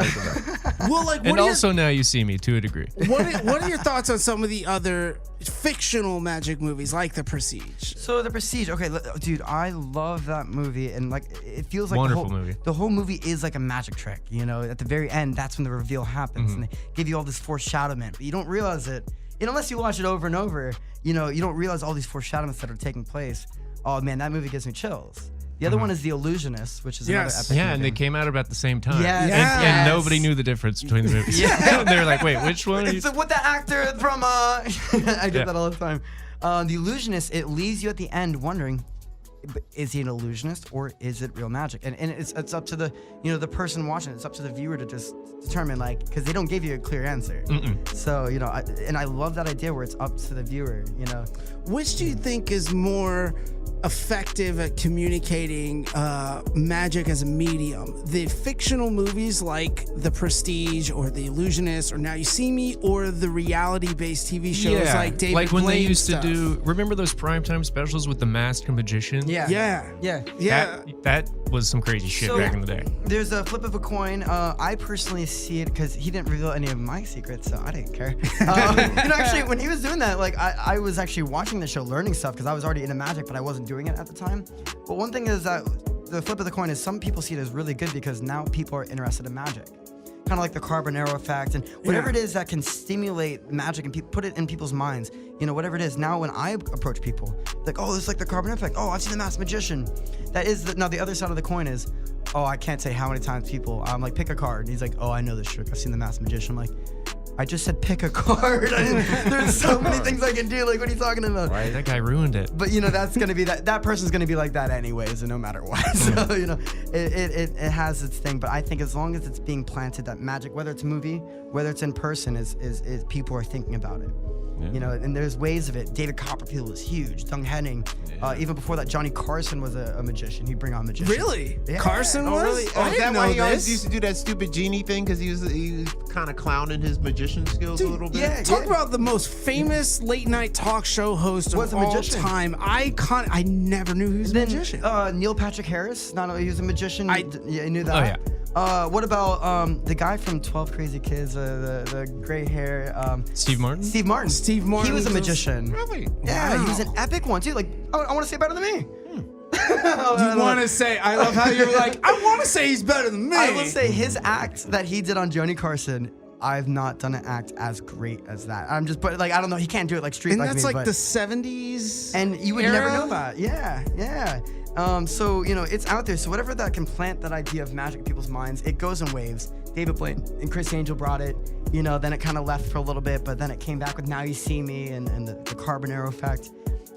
Speaker 3: Well, like,
Speaker 6: And also Now You See Me, to a degree.
Speaker 3: what are your thoughts on some of the other fictional magic movies like The Prestige?
Speaker 7: So The Prestige, okay, dude, I love that movie, and like it feels like
Speaker 6: Wonderful movie.
Speaker 7: The whole movie is like a magic trick, At the very end, that's when the reveal happens, and they give you all this foreshadowment, but you don't realize it, unless you watch it over and over. You don't realize all these foreshadowments that are taking place. Oh man, that movie gives me chills. The other one is The Illusionist, which is another epic
Speaker 6: Yeah,
Speaker 7: movie.
Speaker 6: and they came out about the same time.
Speaker 7: Yes.
Speaker 6: And nobody knew the difference between the movies. They were like, wait, which one?
Speaker 7: It's with that actor from I do that all the time. The Illusionist, it leaves you at the end wondering, is he an illusionist or is it real magic? And it's up to the the person watching it. It's up to the viewer to just determine, like, because they don't give you a clear answer. So I love that idea where it's up to the viewer.
Speaker 3: Which do you think is more effective at communicating magic as a medium? The fictional movies like The Prestige or The Illusionist or Now You See Me, or the reality-based TV shows like David
Speaker 6: like when they
Speaker 3: Blaine
Speaker 6: used
Speaker 3: stuff?
Speaker 6: to do. Remember those primetime specials with the masked magician?
Speaker 3: Yeah.
Speaker 6: That was some crazy shit
Speaker 7: So,
Speaker 6: back in the day.
Speaker 7: There's a flip of a coin. I personally see it because he didn't reveal any of my secrets, so I didn't care. Actually, when he was doing that, like I was actually watching the show, learning stuff because I was already into magic, but I wasn't doing it at the time. But one thing is that the flip of the coin is some people see it as really good because now people are interested in magic. Kind of like the Carbonaro effect and whatever it is that can stimulate magic and put it in people's minds. You know, whatever it is. Now when I approach people, like, oh, it's like the Carbonaro effect. Oh, I've seen the Masked Magician. That is now the other side of the coin is, oh, I can't say how many times people, I'm like, pick a card. And he's like, oh, I know this trick. I've seen the Masked Magician. I'm like, I just said pick a card. There's so many things I can do. Like, what are you talking about?
Speaker 6: Right, that guy ruined it.
Speaker 7: But you know, that's gonna be that person's gonna be like that anyways, and no matter what. So you know, it has its thing. But I think as long as it's being planted, that magic, whether it's a movie, whether it's in person, is people are thinking about it. You know, and there's ways of it. David Copperfield was huge. Doug Henning. Even before that, Johnny Carson was a magician. He'd bring on magicians.
Speaker 3: Really?
Speaker 7: Yeah.
Speaker 3: Carson was?
Speaker 4: Really?
Speaker 3: I
Speaker 4: Is
Speaker 3: didn't
Speaker 4: that why
Speaker 3: know
Speaker 4: he always
Speaker 3: this.
Speaker 4: used to do that stupid genie thing? Because he was kind of clowning his magician skills a little bit?
Speaker 7: yeah.
Speaker 3: Talk about the most famous late night talk show host
Speaker 7: Was
Speaker 3: of
Speaker 7: a
Speaker 3: all
Speaker 7: magician.
Speaker 3: time. I never knew he was a
Speaker 7: Then
Speaker 3: magician.
Speaker 7: Neil Patrick Harris. Not only he was a magician.
Speaker 3: I
Speaker 7: knew that.
Speaker 6: Oh, yeah.
Speaker 7: What about the guy from 12 Crazy Kids? The gray hair.
Speaker 6: Steve Martin?
Speaker 7: Steve Martin.
Speaker 3: Steve Martin
Speaker 7: He was a
Speaker 3: was-
Speaker 7: magician.
Speaker 4: Really?
Speaker 7: Yeah,
Speaker 3: Wow.
Speaker 7: he was an epic one too. Like, I want to say better than me.
Speaker 3: You want to say? I love how you're like. I want to say he's better than me.
Speaker 7: I will say his act that he did on Johnny Carson. I've not done an act as great as that. I'm just, but like, I don't know. He can't do it like street
Speaker 3: and
Speaker 7: like
Speaker 3: that's
Speaker 7: me.
Speaker 3: like
Speaker 7: but,
Speaker 3: the 70s.
Speaker 7: and you would
Speaker 3: era?
Speaker 7: never know that. Yeah. So you know, it's out there. So whatever that can plant that idea of magic in people's minds, it goes in waves. David Blaine and Chris Angel brought it. You know, then it kind of left for a little bit, but then it came back with Now You See Me and the Carbonaro effect.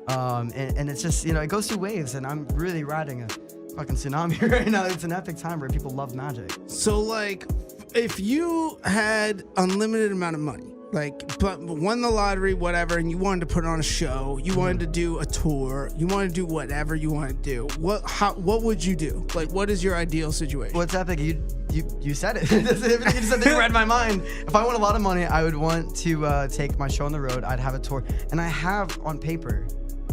Speaker 7: And it's just, you know, it goes through waves, and I'm really riding a fucking tsunami right now. It's an epic time where people love magic.
Speaker 3: So like, if you had unlimited amount of money, like, but won the lottery, whatever, and you wanted to put on a show, you wanted to do a tour, you wanted to do whatever you want to do, what would you do? Like, what is your ideal situation?
Speaker 7: What's epic? You said it. You just read my mind. If I won a lot of money, I would want to take my show on the road. I'd have a tour, and I have on paper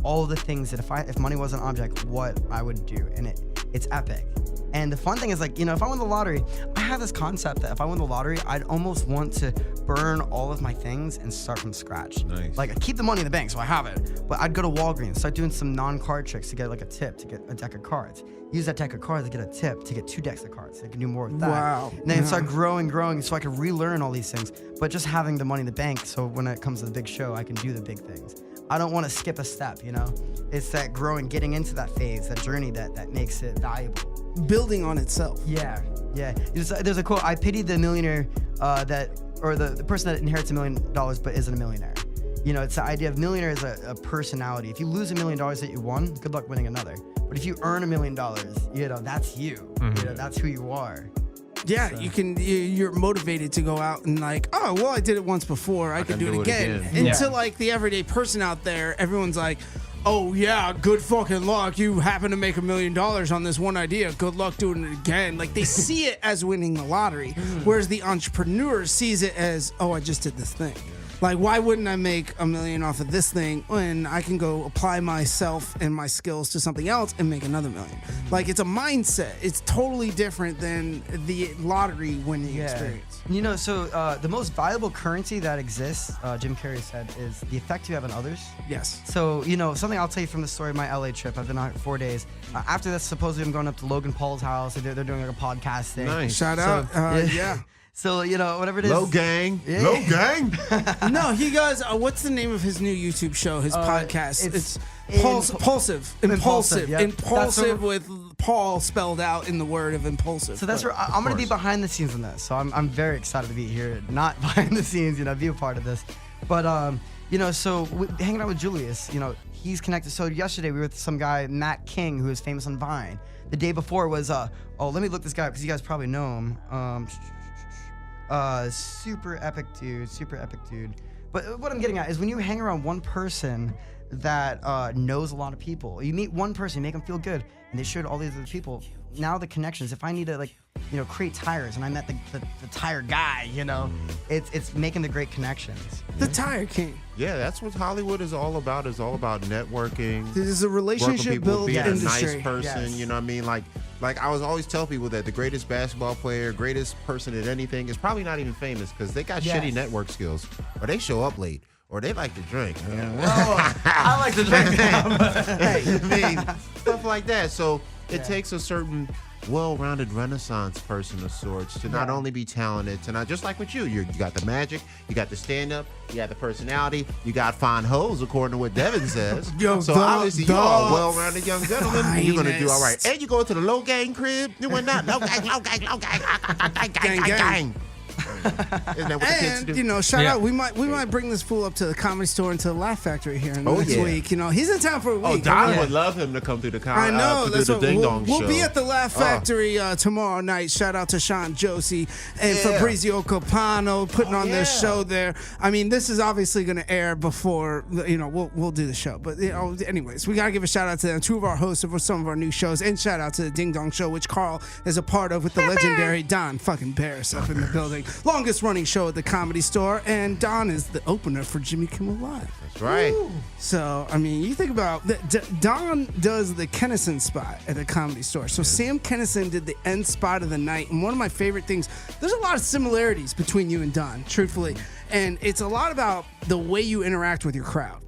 Speaker 7: all the things that if money was an object, what I would do, and it's epic. And the fun thing is, like, you know, if I won the lottery, I have this concept that if I won the lottery, I'd almost want to burn all of my things and start from scratch.
Speaker 4: Nice.
Speaker 7: Like, I keep the money in the bank, so I have it. But I'd go to Walgreens, start doing some non-card tricks to get like a tip, to get a deck of cards. Use that deck of cards to get a tip, to get 2 decks of cards. So I can do more with that.
Speaker 3: Wow.
Speaker 7: And then
Speaker 3: Yeah.
Speaker 7: start growing, so I can relearn all these things. But just having the money in the bank, so when it comes to the big show, I can do the big things. I don't want to skip a step, you know? It's that growing, getting into that phase, that journey that makes it valuable.
Speaker 3: Building on itself.
Speaker 7: Yeah. There's a quote, I pity the millionaire the person that inherits $1 million but isn't a millionaire. You know, it's the idea of millionaire is a personality. If you lose $1 million that you won, good luck winning another. But if you earn $1 million, you know, that's you. You know, that's who you are.
Speaker 3: Yeah, you're motivated to go out and like, oh, well, I did it once before, I can do it again. And
Speaker 6: Yeah.
Speaker 3: to like the everyday person out there, everyone's like, oh yeah, good fucking luck. You happen to make $1 million on this one idea. Good luck doing it again. Like they see it as winning the lottery, whereas the entrepreneur sees it as, oh, I just did this thing. Like, why wouldn't I make $1 million off of this thing when I can go apply myself and my skills to something else and make another $1 million? Like, it's a mindset. It's totally different than the lottery winning experience.
Speaker 7: You know, so the most valuable currency that exists, Jim Carrey said, is the effect you have on others.
Speaker 3: Yes.
Speaker 7: So, you know, something I'll tell you from the story of my LA trip. I've been on it 4 days. After this, supposedly I'm going up to Logan Paul's house. They're doing like a podcast thing.
Speaker 4: Nice.
Speaker 3: Shout out. Yeah.
Speaker 7: So, you know, whatever it is.
Speaker 4: Low gang.
Speaker 7: Yeah.
Speaker 4: Low gang.
Speaker 3: No, he goes, what's the name of his new YouTube show, his podcast?
Speaker 7: it's
Speaker 3: Impulsive.
Speaker 7: Impulsive, yeah.
Speaker 3: Impulsive
Speaker 7: That's
Speaker 3: with Paul spelled out in the word of impulsive.
Speaker 7: So that's where I'm going to be behind the scenes on this. So I'm very excited to be here, not behind the scenes, you know, be a part of this. But, you know, so hanging out with Julius, you know, he's connected. So yesterday we were with some guy, Matt King, who is famous on Vine. The day before was, let me look this guy up because you guys probably know him. Super epic dude. But what I'm getting at is when you hang around one person that knows a lot of people, you meet one person, you make them feel good, and they showed all these other people. Now the connections. If I need to, like, you know, create tires, and I met the tire guy, you know, it's making the great connections.
Speaker 3: the Tire King.
Speaker 4: Yeah, that's what Hollywood is all about. It's all about networking.
Speaker 3: This is a
Speaker 4: Working
Speaker 3: relationship
Speaker 4: people,
Speaker 3: build
Speaker 4: being
Speaker 3: industry.
Speaker 4: a nice person.
Speaker 7: Yes.
Speaker 4: You know what I mean? Like I was always tell people that the greatest basketball player, greatest person at anything is probably not even famous because they got
Speaker 7: Yes.
Speaker 4: shitty network skills, or they show up late, or they like to drink.
Speaker 7: I like to drink.
Speaker 4: Hey, I mean, stuff like that. So it takes a certain well-rounded Renaissance person of sorts to not only be talented, to not just like with you. You got the magic, you got the stand-up, you got the personality, you got fine hoes, according to what Devin says. So obviously you are a well-rounded young gentleman. And you're gonna do all right. And you go to the low gang crib. You went not low gang, gang. Isn't that what the kids do?
Speaker 3: You know, shout out. We might bring this fool up to the Comedy Store and to the Laugh Factory here in the next week. You know, he's in town for a week.
Speaker 4: Oh, Don would love him to come through the comedy.
Speaker 3: I know. That's
Speaker 4: the
Speaker 3: what
Speaker 4: Ding Dong
Speaker 3: we'll
Speaker 4: show.
Speaker 3: be at the Laugh Factory tomorrow night. Shout out to Sean Josie and Fabrizio Copano putting on their show there. I mean, this is obviously going to air before we'll do the show. But anyways, we gotta give a shout out to them. Two of our hosts of some of our new shows, and shout out to the Ding Dong Show, which Carl is a part of with the legendary Don fucking Barris up in the building. Longest running show at the Comedy Store, and Don is the opener for Jimmy Kimmel Live.
Speaker 4: That's right.
Speaker 3: So, I mean, you think about Don does the Kennison spot at the Comedy Store. So Sam Kennison did the end spot of the night, and one of my favorite things, there's a lot of similarities between you and Don, truthfully, and it's a lot about the way you interact with your crowd.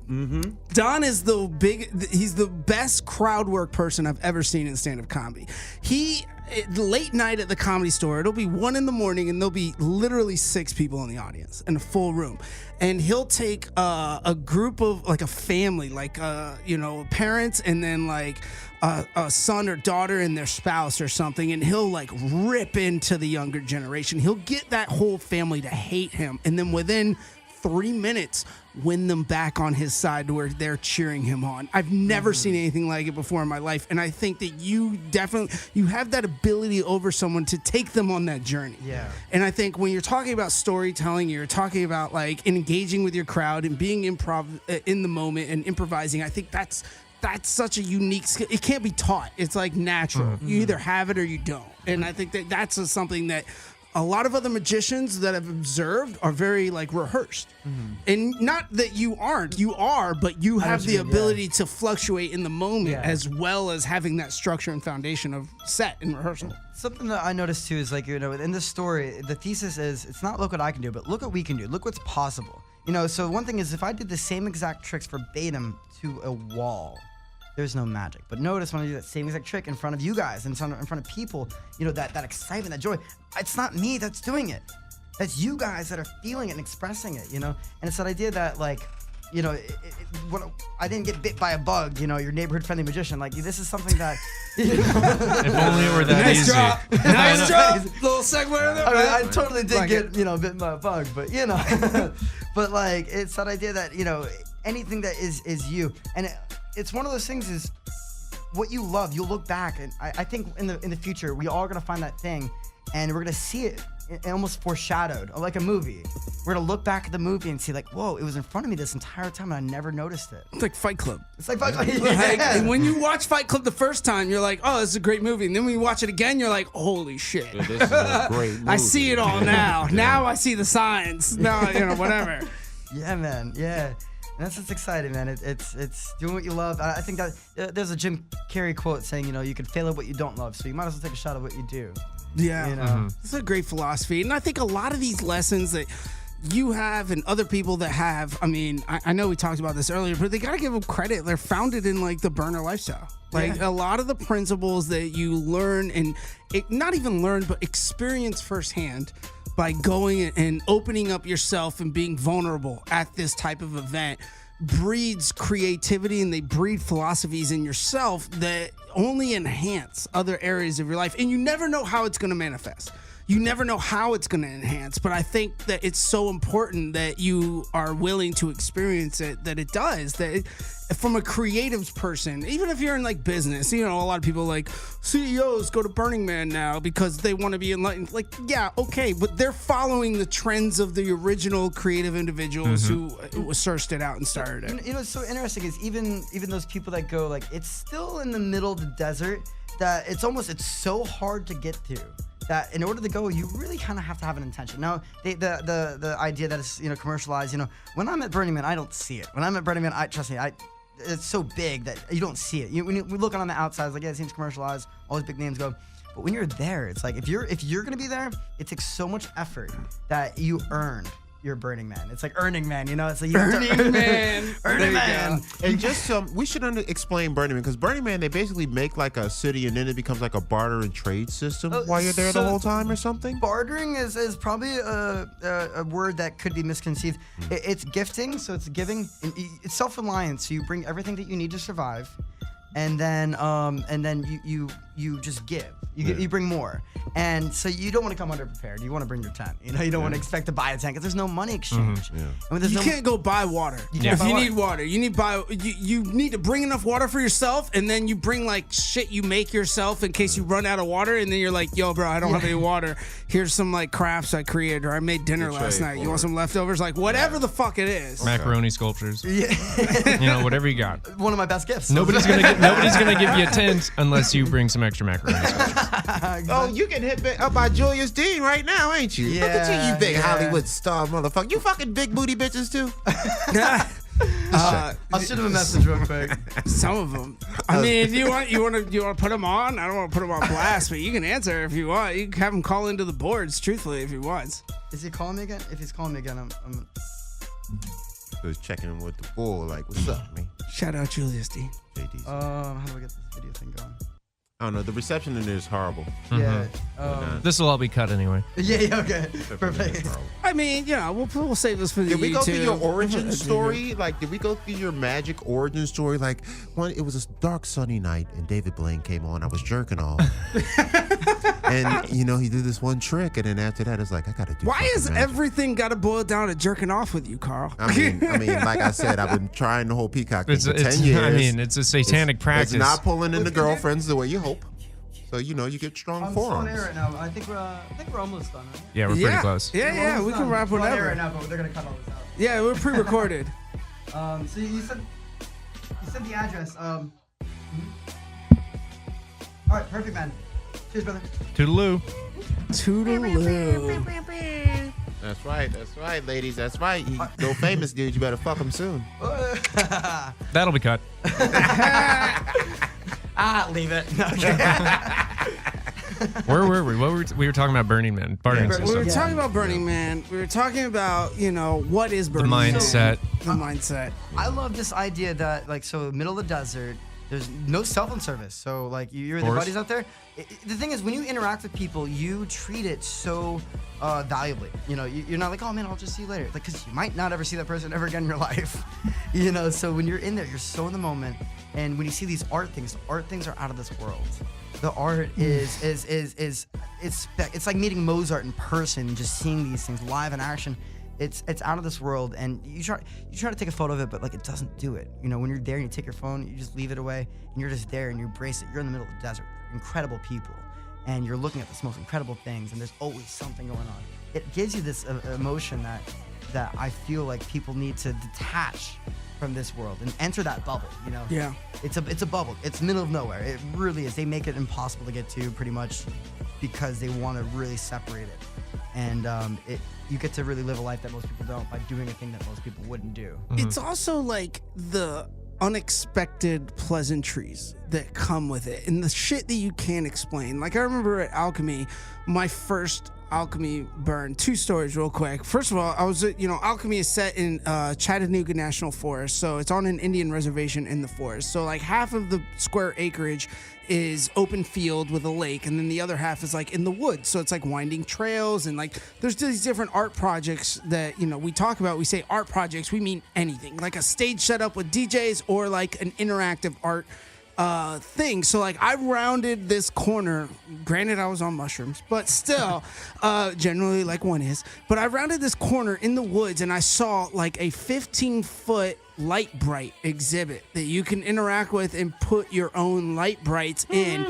Speaker 3: Don is he's the best crowd work person I've ever seen in stand-up comedy. Late night at the Comedy Store, it'll be 1 a.m. and there'll be literally 6 people in the audience in a full room, and he'll take a group of like a family, like parents, and then like a son or daughter and their spouse or something, and he'll like rip into the younger generation. He'll get that whole family to hate him, and then within 3 minutes win them back on his side to where they're cheering him on. I've never seen anything like it before in my life, and I think that you have that ability over someone to take them on that journey. Yeah. And I think when you're talking about storytelling, you're talking about like engaging with your crowd and being improv in the moment and improvising. I think that's such a unique skill. It can't be taught. It's like natural. You either have it or you don't. And I think that that's something that a lot of other magicians that I've observed are very like rehearsed. And not that you aren't, you are, but you have the ability to fluctuate in the moment as well as having that structure and foundation of set and rehearsal.
Speaker 7: Something that I noticed too is like, in this story, the thesis is it's not look what I can do, but look what we can do. Look what's possible. So one thing is if I did the same exact tricks verbatim to a wall, there's no magic. But notice when I do that same exact trick in front of you guys, in front of people, that excitement, that joy, it's not me that's doing it. That's you guys that are feeling it and expressing it, And it's that idea that, like, I didn't get bit by a bug, your neighborhood friendly magician. Like, this is something that,
Speaker 6: If only it were that
Speaker 3: Nice
Speaker 6: easy.
Speaker 3: drop. Nice drop. Little segue there.
Speaker 7: I mean, I totally did get, bitten by a bug, but, but, like, it's that idea that, anything that is you. And it's one of those things is what you love. You'll look back, and I think in the future we all are gonna find that thing, and we're gonna see it almost foreshadowed, like a movie. We're gonna look back at the movie and see like, whoa, it was in front of me this entire time, and I never noticed it.
Speaker 3: It's like Fight Club.
Speaker 7: It's like Fight Club.
Speaker 3: And when you watch Fight Club the first time, you're like, oh, this is a great movie. And then when you watch it again, you're like, holy shit.
Speaker 4: This is a great movie.
Speaker 3: I see it all now. Now I see the signs. Now, whatever.
Speaker 7: Yeah, man. Yeah. And that's what's exciting, man. It's doing what you love. I think that there's a Jim Carrey quote saying, you can fail at what you don't love, so you might as well take a shot at what you do.
Speaker 3: Yeah. It's a great philosophy. And I think a lot of these lessons that you have and other people that have, I mean, I know we talked about this earlier, but they got to give them credit. They're founded in like the burner lifestyle. Like a lot of the principles that you learn and not even learn, but experience firsthand by going and opening up yourself and being vulnerable at this type of event breeds creativity, and they breed philosophies in yourself that only enhance other areas of your life. And you never know how it's going to manifest. You never know how it's going to enhance, but I think that it's so important that you are willing to experience it, that it does, from a creatives person, even if you're in like business, a lot of people like CEOs go to Burning Man now because they want to be enlightened. Like, yeah, okay, but they're following the trends of the original creative individuals who searched it out and started it.
Speaker 7: What's so interesting is even those people that go like, it's still in the middle of the desert, that it's so hard to get to, that in order to go, you really kind of have to have an intention. Now, the idea that it's commercialized, when I'm at Burning Man, I don't see it. When I'm at Burning Man, trust me, it's so big that you don't see it. When we look on the outside, it's like, yeah, it seems commercialized. All these big names go, but when you're there, it's like if you're gonna be there, it takes so much effort that you earned you're Burning Man. It's like Earning Man, you know? It's like
Speaker 3: Burning Man.
Speaker 7: Earning Man.
Speaker 4: And just we should explain Burning Man, because Burning Man, they basically make like a city and then it becomes like a barter and trade system while you're there the whole time or something.
Speaker 7: Bartering is probably a word that could be misconceived. It's gifting, so it's giving. It's self-reliance. So you bring everything that you need to survive, and then you just give. You bring more, and so you don't want to come underprepared. You want to bring your tent. You know, you don't want to expect to buy a tent because there's no money exchange. I mean,
Speaker 3: You can't go buy water.
Speaker 7: can't
Speaker 3: If
Speaker 7: buy
Speaker 3: you
Speaker 7: water.
Speaker 3: need water, you need to bring enough water for yourself, and then you bring like shit you make yourself in case you run out of water, and then you're like, yo, bro, I don't have any water. Here's some like crafts I created, or I made dinner last night. You want some leftovers? Like whatever the fuck it is.
Speaker 6: Macaroni sculptures. You know, whatever you got.
Speaker 7: One of my best gifts.
Speaker 6: Nobody's gonna give you a tent unless you bring some extra macaroni sculptures.
Speaker 4: Oh, you get hit up by Julius Dean right now, ain't you? Look at you, you big Hollywood star motherfucker. You fucking big booty bitches too.
Speaker 7: I'll shoot him a message real quick.
Speaker 3: Some of them. I mean, if you want to put them on. I don't want to put them on blast, but you can answer if you want. You can have him call into the boards, truthfully, if he wants.
Speaker 7: Is he calling me again? If he's calling me again, I'm
Speaker 4: I was checking in with the bull, like, what's up, man?
Speaker 3: Shout out Julius D.
Speaker 4: JD's.
Speaker 7: how do I get this video thing going?
Speaker 4: I don't know. The reception in there is horrible.
Speaker 7: Yeah.
Speaker 6: This will all be cut anyway.
Speaker 7: Yeah. Okay.
Speaker 4: It's
Speaker 7: Perfect.
Speaker 4: horrible.
Speaker 3: I mean, you know, we'll save this for the
Speaker 4: Did we go through
Speaker 3: YouTube.
Speaker 4: your origin story? Like, did we go through your magic origin story? Like, it was a dark, sunny night, and David Blaine came on. I was jerking off. And, you know, he did this one trick, and then after that, it's like, I got to do
Speaker 3: Why is
Speaker 4: fucking magic.
Speaker 3: everything got to boil down to jerking off with you, Carl?
Speaker 4: I mean, like I said, I've been trying the whole peacock thing for 10 years.
Speaker 6: I mean, it's a satanic practice.
Speaker 4: It's not pulling in the girlfriends the way you hope. So, you know, you get strong
Speaker 7: I'm still on
Speaker 4: forearms.
Speaker 7: air right now. I think we're almost done. Right?
Speaker 6: Yeah, we're pretty close.
Speaker 3: Yeah, we can wrap
Speaker 7: We're on air
Speaker 3: whenever.
Speaker 7: right now, but they're gonna cut all this out.
Speaker 3: Yeah, we're pre-recorded.
Speaker 7: So you said the address. All right, perfect, man. Cheers, brother.
Speaker 6: Toodaloo.
Speaker 3: Toodaloo.
Speaker 4: That's right, ladies. That's right. You go famous, dude. You better fuck him soon.
Speaker 6: That'll be cut.
Speaker 7: Leave it. Okay.
Speaker 6: Where were we? We were talking about Burning Man. Bartering
Speaker 3: We were
Speaker 6: system.
Speaker 3: talking about Burning Man. We were talking about, you know, what is
Speaker 6: The
Speaker 3: Burning Man?
Speaker 6: mindset.
Speaker 3: The mindset.
Speaker 7: I love this idea that, like, so middle of the desert, there's no cell phone service. So, like, you're the
Speaker 6: course.
Speaker 7: buddies out there. The thing is, when you interact with people, you treat it so valuably. You know, you're not like, oh man, I'll just see you later. Like, because you might not ever see that person ever again in your life. You know, so when you're in there, you're so in the moment. And when you see these art things are out of this world. The art is it's like meeting Mozart in person, just seeing these things live in action. It's out of this world, and you try to take a photo of it, but like it doesn't do it. You know, when you're there and you take your phone, you just leave it away, and you're just there and you embrace it. You're in the middle of the desert, incredible people, and you're looking at the most incredible things, and there's always something going on. It gives you this emotion that I feel like people need to detach from this world and enter that bubble. You know,
Speaker 3: Yeah.
Speaker 7: it's a bubble. It's middle of nowhere. It really is. They make it impossible to get to, pretty much, because they want to really separate it. And you get to really live a life that most people don't by doing a thing that most people wouldn't do.
Speaker 3: It's also like the unexpected pleasantries that come with it and the shit that you can't explain. Like I remember at Alchemy, my first Alchemy burn. 2 stories real quick. First of all, I was at, Alchemy is set in Chattanooga National Forest, so it's on an Indian reservation in the forest. So like half of the square acreage is open field with a lake, and then the other half is like in the woods. So it's like winding trails, and like there's these different art projects that we talk about. We say art projects, we mean anything, like a stage setup with DJs or like an interactive art thing. So like I rounded this corner, granted I was on mushrooms, but still generally like one is, but I rounded this corner in the woods and I saw like a 15-foot light bright exhibit that you can interact with and put your own light brights in,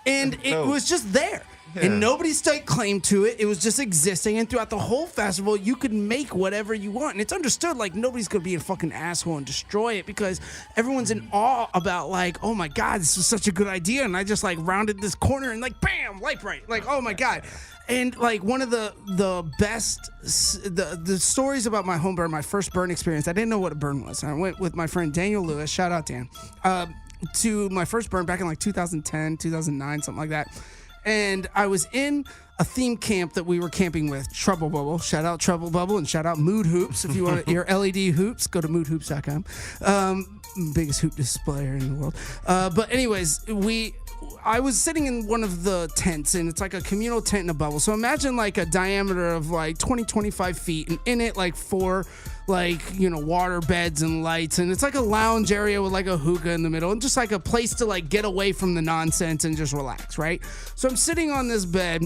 Speaker 3: and it was just there. And nobody staked claim to it. It was just existing. And throughout the whole festival, you could make whatever you want. And it's understood, like, nobody's going to be a fucking asshole and destroy it because everyone's in awe about, like, oh, my God, this was such a good idea. And I just, like, rounded this corner and, like, bam, light bright. Like, oh, my God. And, like, one of the best, the stories about my home burn, my first burn experience, I didn't know what a burn was. I went with my friend Daniel Lewis, shout out Dan, to my first burn back in, like, 2010, 2009, something like that. And I was in a theme camp that we were camping with, Trouble Bubble. Shout out Trouble Bubble and shout out Mood Hoops. If you want your LED hoops, go to moodhoops.com. Biggest hoop displayer in the world. But anyways, I was sitting in one of the tents, and it's like a communal tent in a bubble. So imagine like a diameter of like 25 feet, and in it like 4 water beds and lights, and it's like a lounge area with like a hookah in the middle, and just like a place to like get away from the nonsense and just relax, right? So I'm sitting on this bed,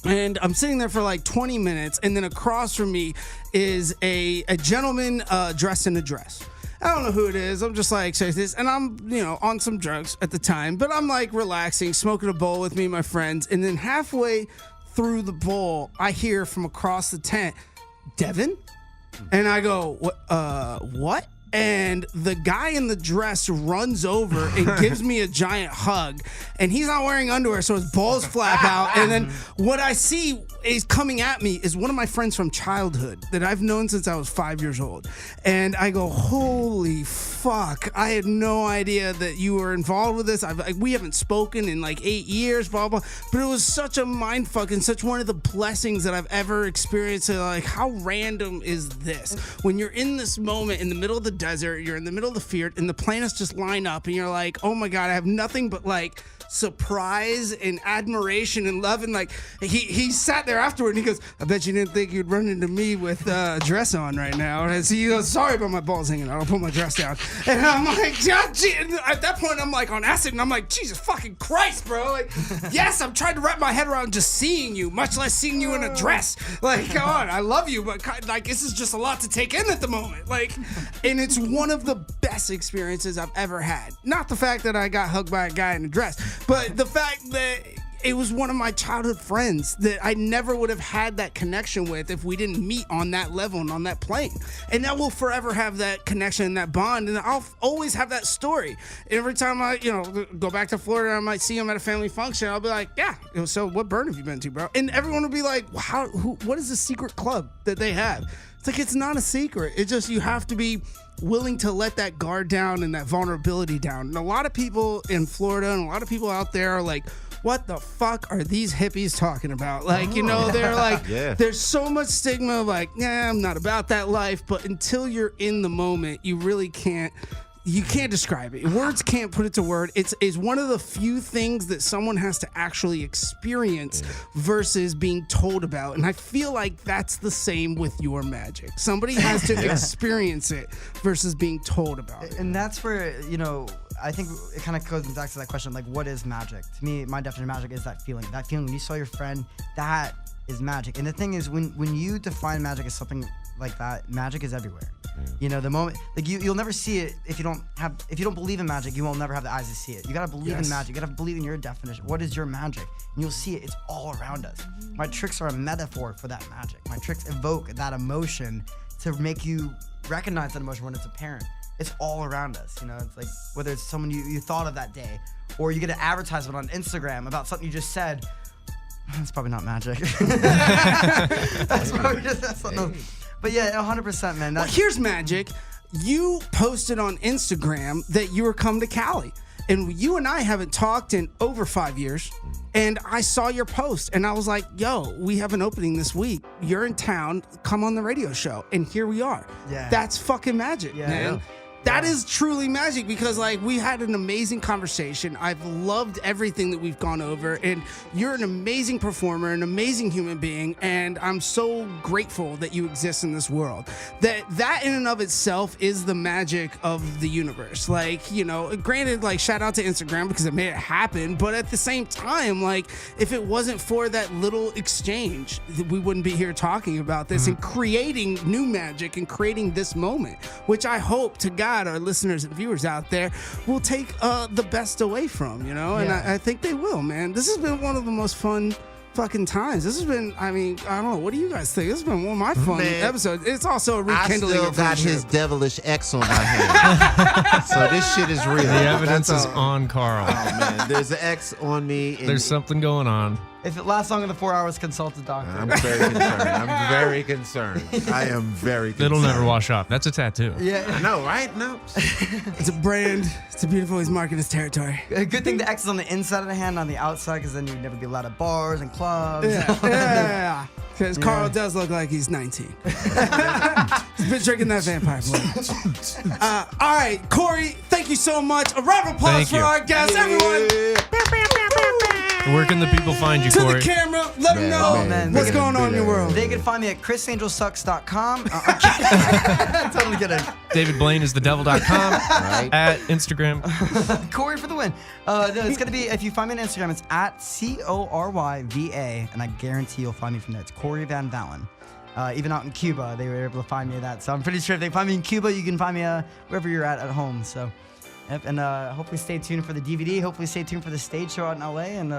Speaker 3: and I'm sitting there for like 20 minutes, and then across from me is a gentleman dressed in a dress. I don't know who it is. I'm just like, say this, and I'm, on some drugs at the time, but I'm like relaxing, smoking a bowl with me and my friends, and then halfway through the bowl, I hear from across the tent, Devin? And I go, what? And the guy in the dress runs over and gives me a giant hug. And he's not wearing underwear, so his balls flap out. And then what I see is coming at me is one of my friends from childhood that I've known since I was 5 years old. And I go, holy fuck. I had no idea that you were involved with this. We haven't spoken in like 8 years, blah, blah. But it was such a mind fuck and such one of the blessings that I've ever experienced. Like, how random is this? When you're in this moment in the middle of the desert, you're in the middle of the field, and the planets just line up, and you're like, oh my God, I have nothing but like surprise and admiration and love. And like he sat there afterward and he goes, I bet you didn't think you'd run into me with a dress on right now. And so he goes, sorry about my balls hanging out, I'll put my dress down. And I'm like, at that point I'm like on acid, and I'm like, Jesus fucking Christ, bro. Like, yes, I'm trying to wrap my head around just seeing you, much less seeing you in a dress. Like, come on, I love you, but like this is just a lot to take in at the moment. Like, and it's one of the best experiences I've ever had. Not the fact that I got hugged by a guy in a dress, but the fact that it was one of my childhood friends that I never would have had that connection with if we didn't meet on that level and on that plane. And now we'll forever have that connection and that bond, and I'll always have that story. Every time I, go back to Florida, I might see him at a family function, I'll be like, yeah, so what burn have you been to, bro? And everyone will be like, what is the secret club that they have? It's like, it's not a secret. It's just you have to be willing to let that guard down and that vulnerability down. And a lot of people in Florida and a lot of people out there are like, what the fuck are these hippies talking about? Like, they're like, there's so much stigma of like, I'm not about that life. But until you're in the moment, you really can't describe it. Words can't put it to word. It's one of the few things that someone has to actually experience versus being told about. And I feel like that's the same with your magic. Somebody has to experience it versus being told about it.
Speaker 7: And that's where, I think it kind of goes back to that question, like, what is magic? To me, my definition of magic is that feeling. That feeling when you saw your friend, that is magic. And the thing is, when you define magic as something like that, magic is everywhere. The moment, like you'll never see it if you don't believe in magic, you will never have the eyes to see it. You gotta believe in magic. You gotta believe in your definition. What is your magic? And you'll see it. It's all around us. My tricks are a metaphor for that magic. My tricks evoke that emotion to make you recognize that emotion when it's apparent. It's all around us. It's like whether it's someone you thought of that day, or you get an advertisement on Instagram about something you just said. That's probably not magic. That's probably just something. But yeah, 100%, man.
Speaker 3: Well, here's magic. You posted on Instagram that you were coming to Cali. And you and I haven't talked in over 5 years. And I saw your post and I was like, yo, we have an opening this week. You're in town. Come on the radio show. And here we are. Yeah. That's fucking magic, man. Yeah. That is truly magic because, like, we had an amazing conversation. I've loved everything that we've gone over, and you're an amazing performer, an amazing human being, and I'm so grateful that you exist in this world. That in and of itself is the magic of the universe. Like, granted, like, shout out to Instagram because it made it happen, but at the same time, like, if it wasn't for that little exchange, we wouldn't be here talking about this and creating new magic and creating this moment, which I hope to God our listeners and viewers out there will take the best away from, and I think they will, man. This has been one of the most fun fucking times. This has been, I don't know, what do you guys think? This has been one of my fun episodes. It's also a rekindling.
Speaker 4: I still got his devilish X on my hand. So this shit is real.
Speaker 6: The evidence is on Carl.
Speaker 4: Oh man, there's an X on me.
Speaker 6: There's something going on.
Speaker 7: If it lasts longer than 4 hours, consult a doctor.
Speaker 4: I'm very concerned. I'm very concerned. I am very concerned.
Speaker 6: It'll never wash off. That's a tattoo.
Speaker 7: Yeah.
Speaker 4: I know, right? No.
Speaker 3: It's a brand. It's a beautiful. He's marking his territory.
Speaker 7: A good thing the X is on the inside of the hand, on the outside, because then you'd never be allowed at bars and clubs.
Speaker 3: Yeah. Because Carl does look like he's 19. He's been drinking that vampire blood. All right, Cory, thank you so much. A round of applause
Speaker 6: Thank
Speaker 3: for
Speaker 6: you.
Speaker 3: our guest, everyone.
Speaker 6: Where can the people find you,
Speaker 3: To
Speaker 6: Cory?
Speaker 3: the camera, let them know
Speaker 7: man,
Speaker 3: what's
Speaker 7: they
Speaker 3: going on in your world.
Speaker 7: They can find me at chrisangelsucks.com. I'm totally kidding.
Speaker 6: David Blaine is thedevil.com.
Speaker 4: Right.
Speaker 6: At Instagram.
Speaker 7: Cory for the win. No, it's going to be, if you find me on Instagram, it's at CORYVA, and I guarantee you'll find me from there. It's Cory Van Valin. Even out in Cuba, they were able to find me at that. So I'm pretty sure if they find me in Cuba, you can find me wherever you're at home. So, yep, and hopefully stay tuned for the DVD. Hopefully stay tuned for the stage show out in LA, and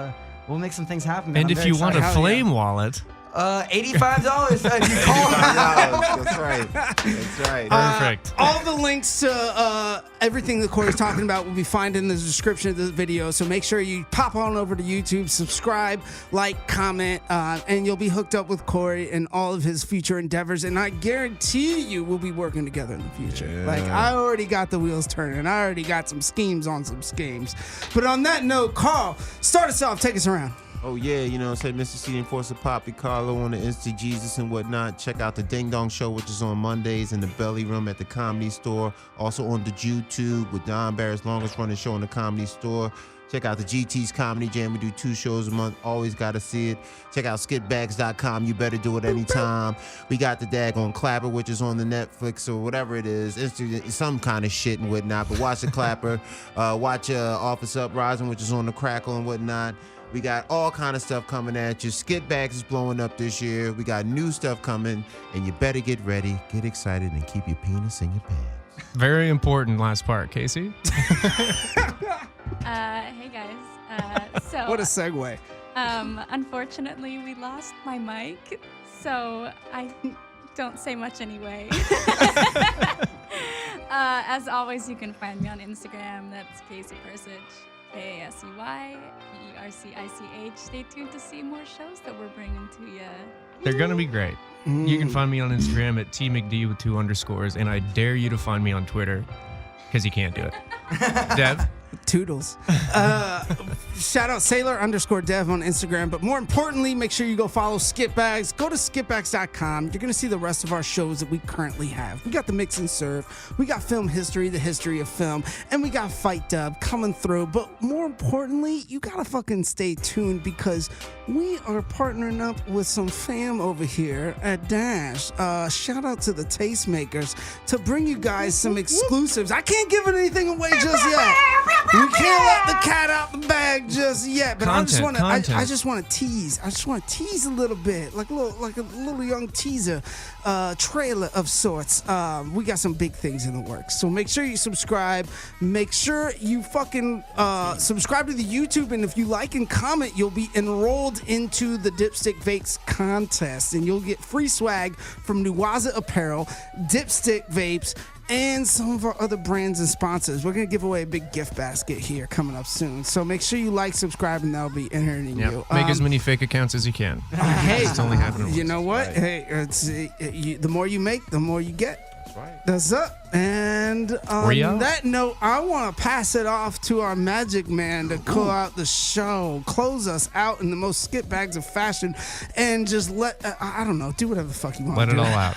Speaker 7: we'll make some things happen. man.
Speaker 6: And
Speaker 7: I'm
Speaker 6: if
Speaker 7: very
Speaker 6: you want a
Speaker 7: excited.
Speaker 6: flame wallet,
Speaker 7: $85 if you call.
Speaker 4: That's right. That's right.
Speaker 6: perfect.
Speaker 3: All the links to everything that Cory's talking about will be found in the description of the video. So make sure you pop on over to YouTube, subscribe, like, comment, and you'll be hooked up with Cory and all of his future endeavors. And I guarantee you we'll be working together in the future. Like, I already got the wheels turning. I already got some schemes on some schemes. But on that note, Carl, start us off. Take us around.
Speaker 4: Oh, yeah, you know, say Mr. C Enforcer Poppy Carlo on the Insta Jesus and whatnot. Check out the Ding Dong Show, which is on Mondays in the Belly Room at the Comedy Store. Also on the YouTube with Don Barrett's longest running show in the Comedy Store. Check out the GT's Comedy Jam. We do 2 shows a month. Always got to see it. Check out skitbags.com. You better do it anytime. We got the daggone Clapper, which is on the Netflix or whatever it is. Some kind of shit and whatnot. But watch the Clapper. Watch Office Uprising, which is on the Crackle and whatnot. We got all kind of stuff coming at you. Skitbags is blowing up this year. We got new stuff coming, and you better get ready, get excited, and keep your penis in your pants.
Speaker 6: Very important last part, Casey.
Speaker 2: Hey guys. So
Speaker 3: What a segue.
Speaker 2: unfortunately we lost my mic, so I don't say much anyway. As always, you can find me on Instagram. That's Casey Persich, KASEYPERCICH. Stay tuned to see more shows that we're bringing to you.
Speaker 6: They're going to be great. You can find me on Instagram at TMcD with 2 underscores, and I dare you to find me on Twitter because you can't do it. Dev?
Speaker 3: Toodles. Shout out Sailor_Dev on Instagram. But more importantly, make sure you go follow Skitbags. Go to skitbags.com. You're going to see the rest of our shows that we currently have. We got the Mix and Serve. We got Film History, the history of film. And we got Fight Dub coming through. But more importantly, you got to fucking stay tuned because we are partnering up with some fam over here at Dash. Shout out to the Tastemakers to bring you guys some exclusives. I can't give anything away just yet. We can't let the cat out the bag just yet, but I just want to. I just want to tease. I just want to tease a little bit, like a little young teaser, trailer of sorts. We got some big things in the works, so make sure you subscribe. Make sure you fucking subscribe to the YouTube, and if you like and comment, you'll be enrolled into the Dipstick Vapes contest, and you'll get free swag from Nuwaza Apparel, Dipstick Vapes, and some of our other brands and sponsors. We're going to give away a big gift basket here coming up soon. So make sure you like, subscribe, and that'll be entering you.
Speaker 6: Make as many fake accounts as you can.
Speaker 3: Hey,
Speaker 6: It's only happening
Speaker 3: you
Speaker 6: once.
Speaker 3: know what?
Speaker 4: Right.
Speaker 3: Hey, the more you make, the more you get.
Speaker 4: That's right.
Speaker 3: That's up. And on
Speaker 6: Rio?
Speaker 3: that note, I want to pass it off to our magic man to close out the show, close us out in the most skip bags of fashion, and just I don't know, do whatever the fuck you want.
Speaker 6: Let
Speaker 3: to
Speaker 6: it
Speaker 3: do.
Speaker 6: all out.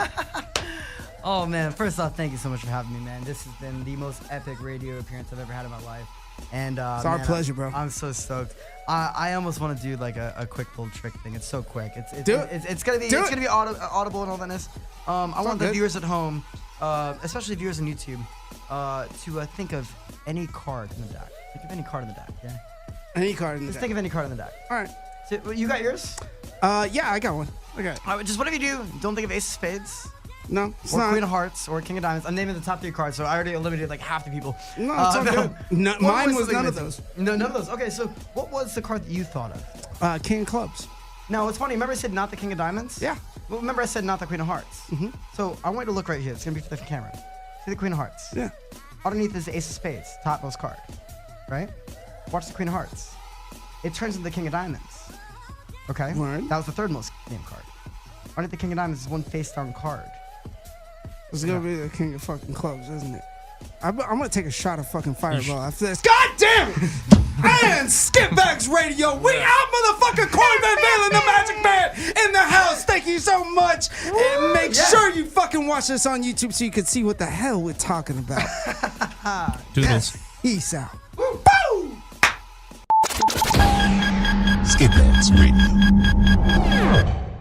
Speaker 7: Oh man, first off, thank you so much for having me, man. This has been the most epic radio appearance I've ever had in my life. And
Speaker 3: It's our pleasure, bro.
Speaker 7: I'm so stoked. I almost want to do like a quick little trick thing. It's so quick. It's gonna be audible and all that. I want the
Speaker 3: good.
Speaker 7: viewers at home, especially viewers on YouTube, to think of any card in the deck. Think of any card in the deck. Yeah.
Speaker 3: Any card in the
Speaker 7: Just
Speaker 3: deck.
Speaker 7: think of any card in the deck.
Speaker 3: All right.
Speaker 7: So, you got yours?
Speaker 3: Yeah, I got one. Okay.
Speaker 7: Just whatever you do, don't think of Ace of Spades.
Speaker 3: No, it's
Speaker 7: Or
Speaker 3: not.
Speaker 7: Queen of Hearts, or King of Diamonds. I'm naming the top 3 cards, so I already eliminated like half the people.
Speaker 3: No, it's all good. No,
Speaker 7: What
Speaker 3: mine was
Speaker 7: something
Speaker 3: none of
Speaker 7: that-
Speaker 3: those.
Speaker 7: No, none of those. Okay, so what was the card that you thought of?
Speaker 3: King of Clubs.
Speaker 7: Now, it's funny. Remember I said not the King of Diamonds?
Speaker 3: Yeah.
Speaker 7: Well, remember I said not the Queen of Hearts? Mm-hmm. So I want you to look right here. It's going to be for the camera. See the Queen of Hearts?
Speaker 3: Yeah.
Speaker 7: Underneath is the Ace of Spades, topmost card. Right? Watch the Queen of Hearts. It turns into the King of Diamonds. Okay.
Speaker 3: Word.
Speaker 7: That was the third most named card. Why did the King of Diamonds is one face down card?
Speaker 3: It's gonna be the king of fucking clubs, isn't it? I'm gonna take a shot of fucking fireball after this. God damn it! And Skitbags Radio, we out, motherfucker! Cory Van Valin, the Magic Man, in the house. Thank you so much. And make sure you fucking watch this on YouTube so you can see what the hell we're talking about.
Speaker 6: Doodles.
Speaker 3: Peace out.
Speaker 1: Skitbags Radio.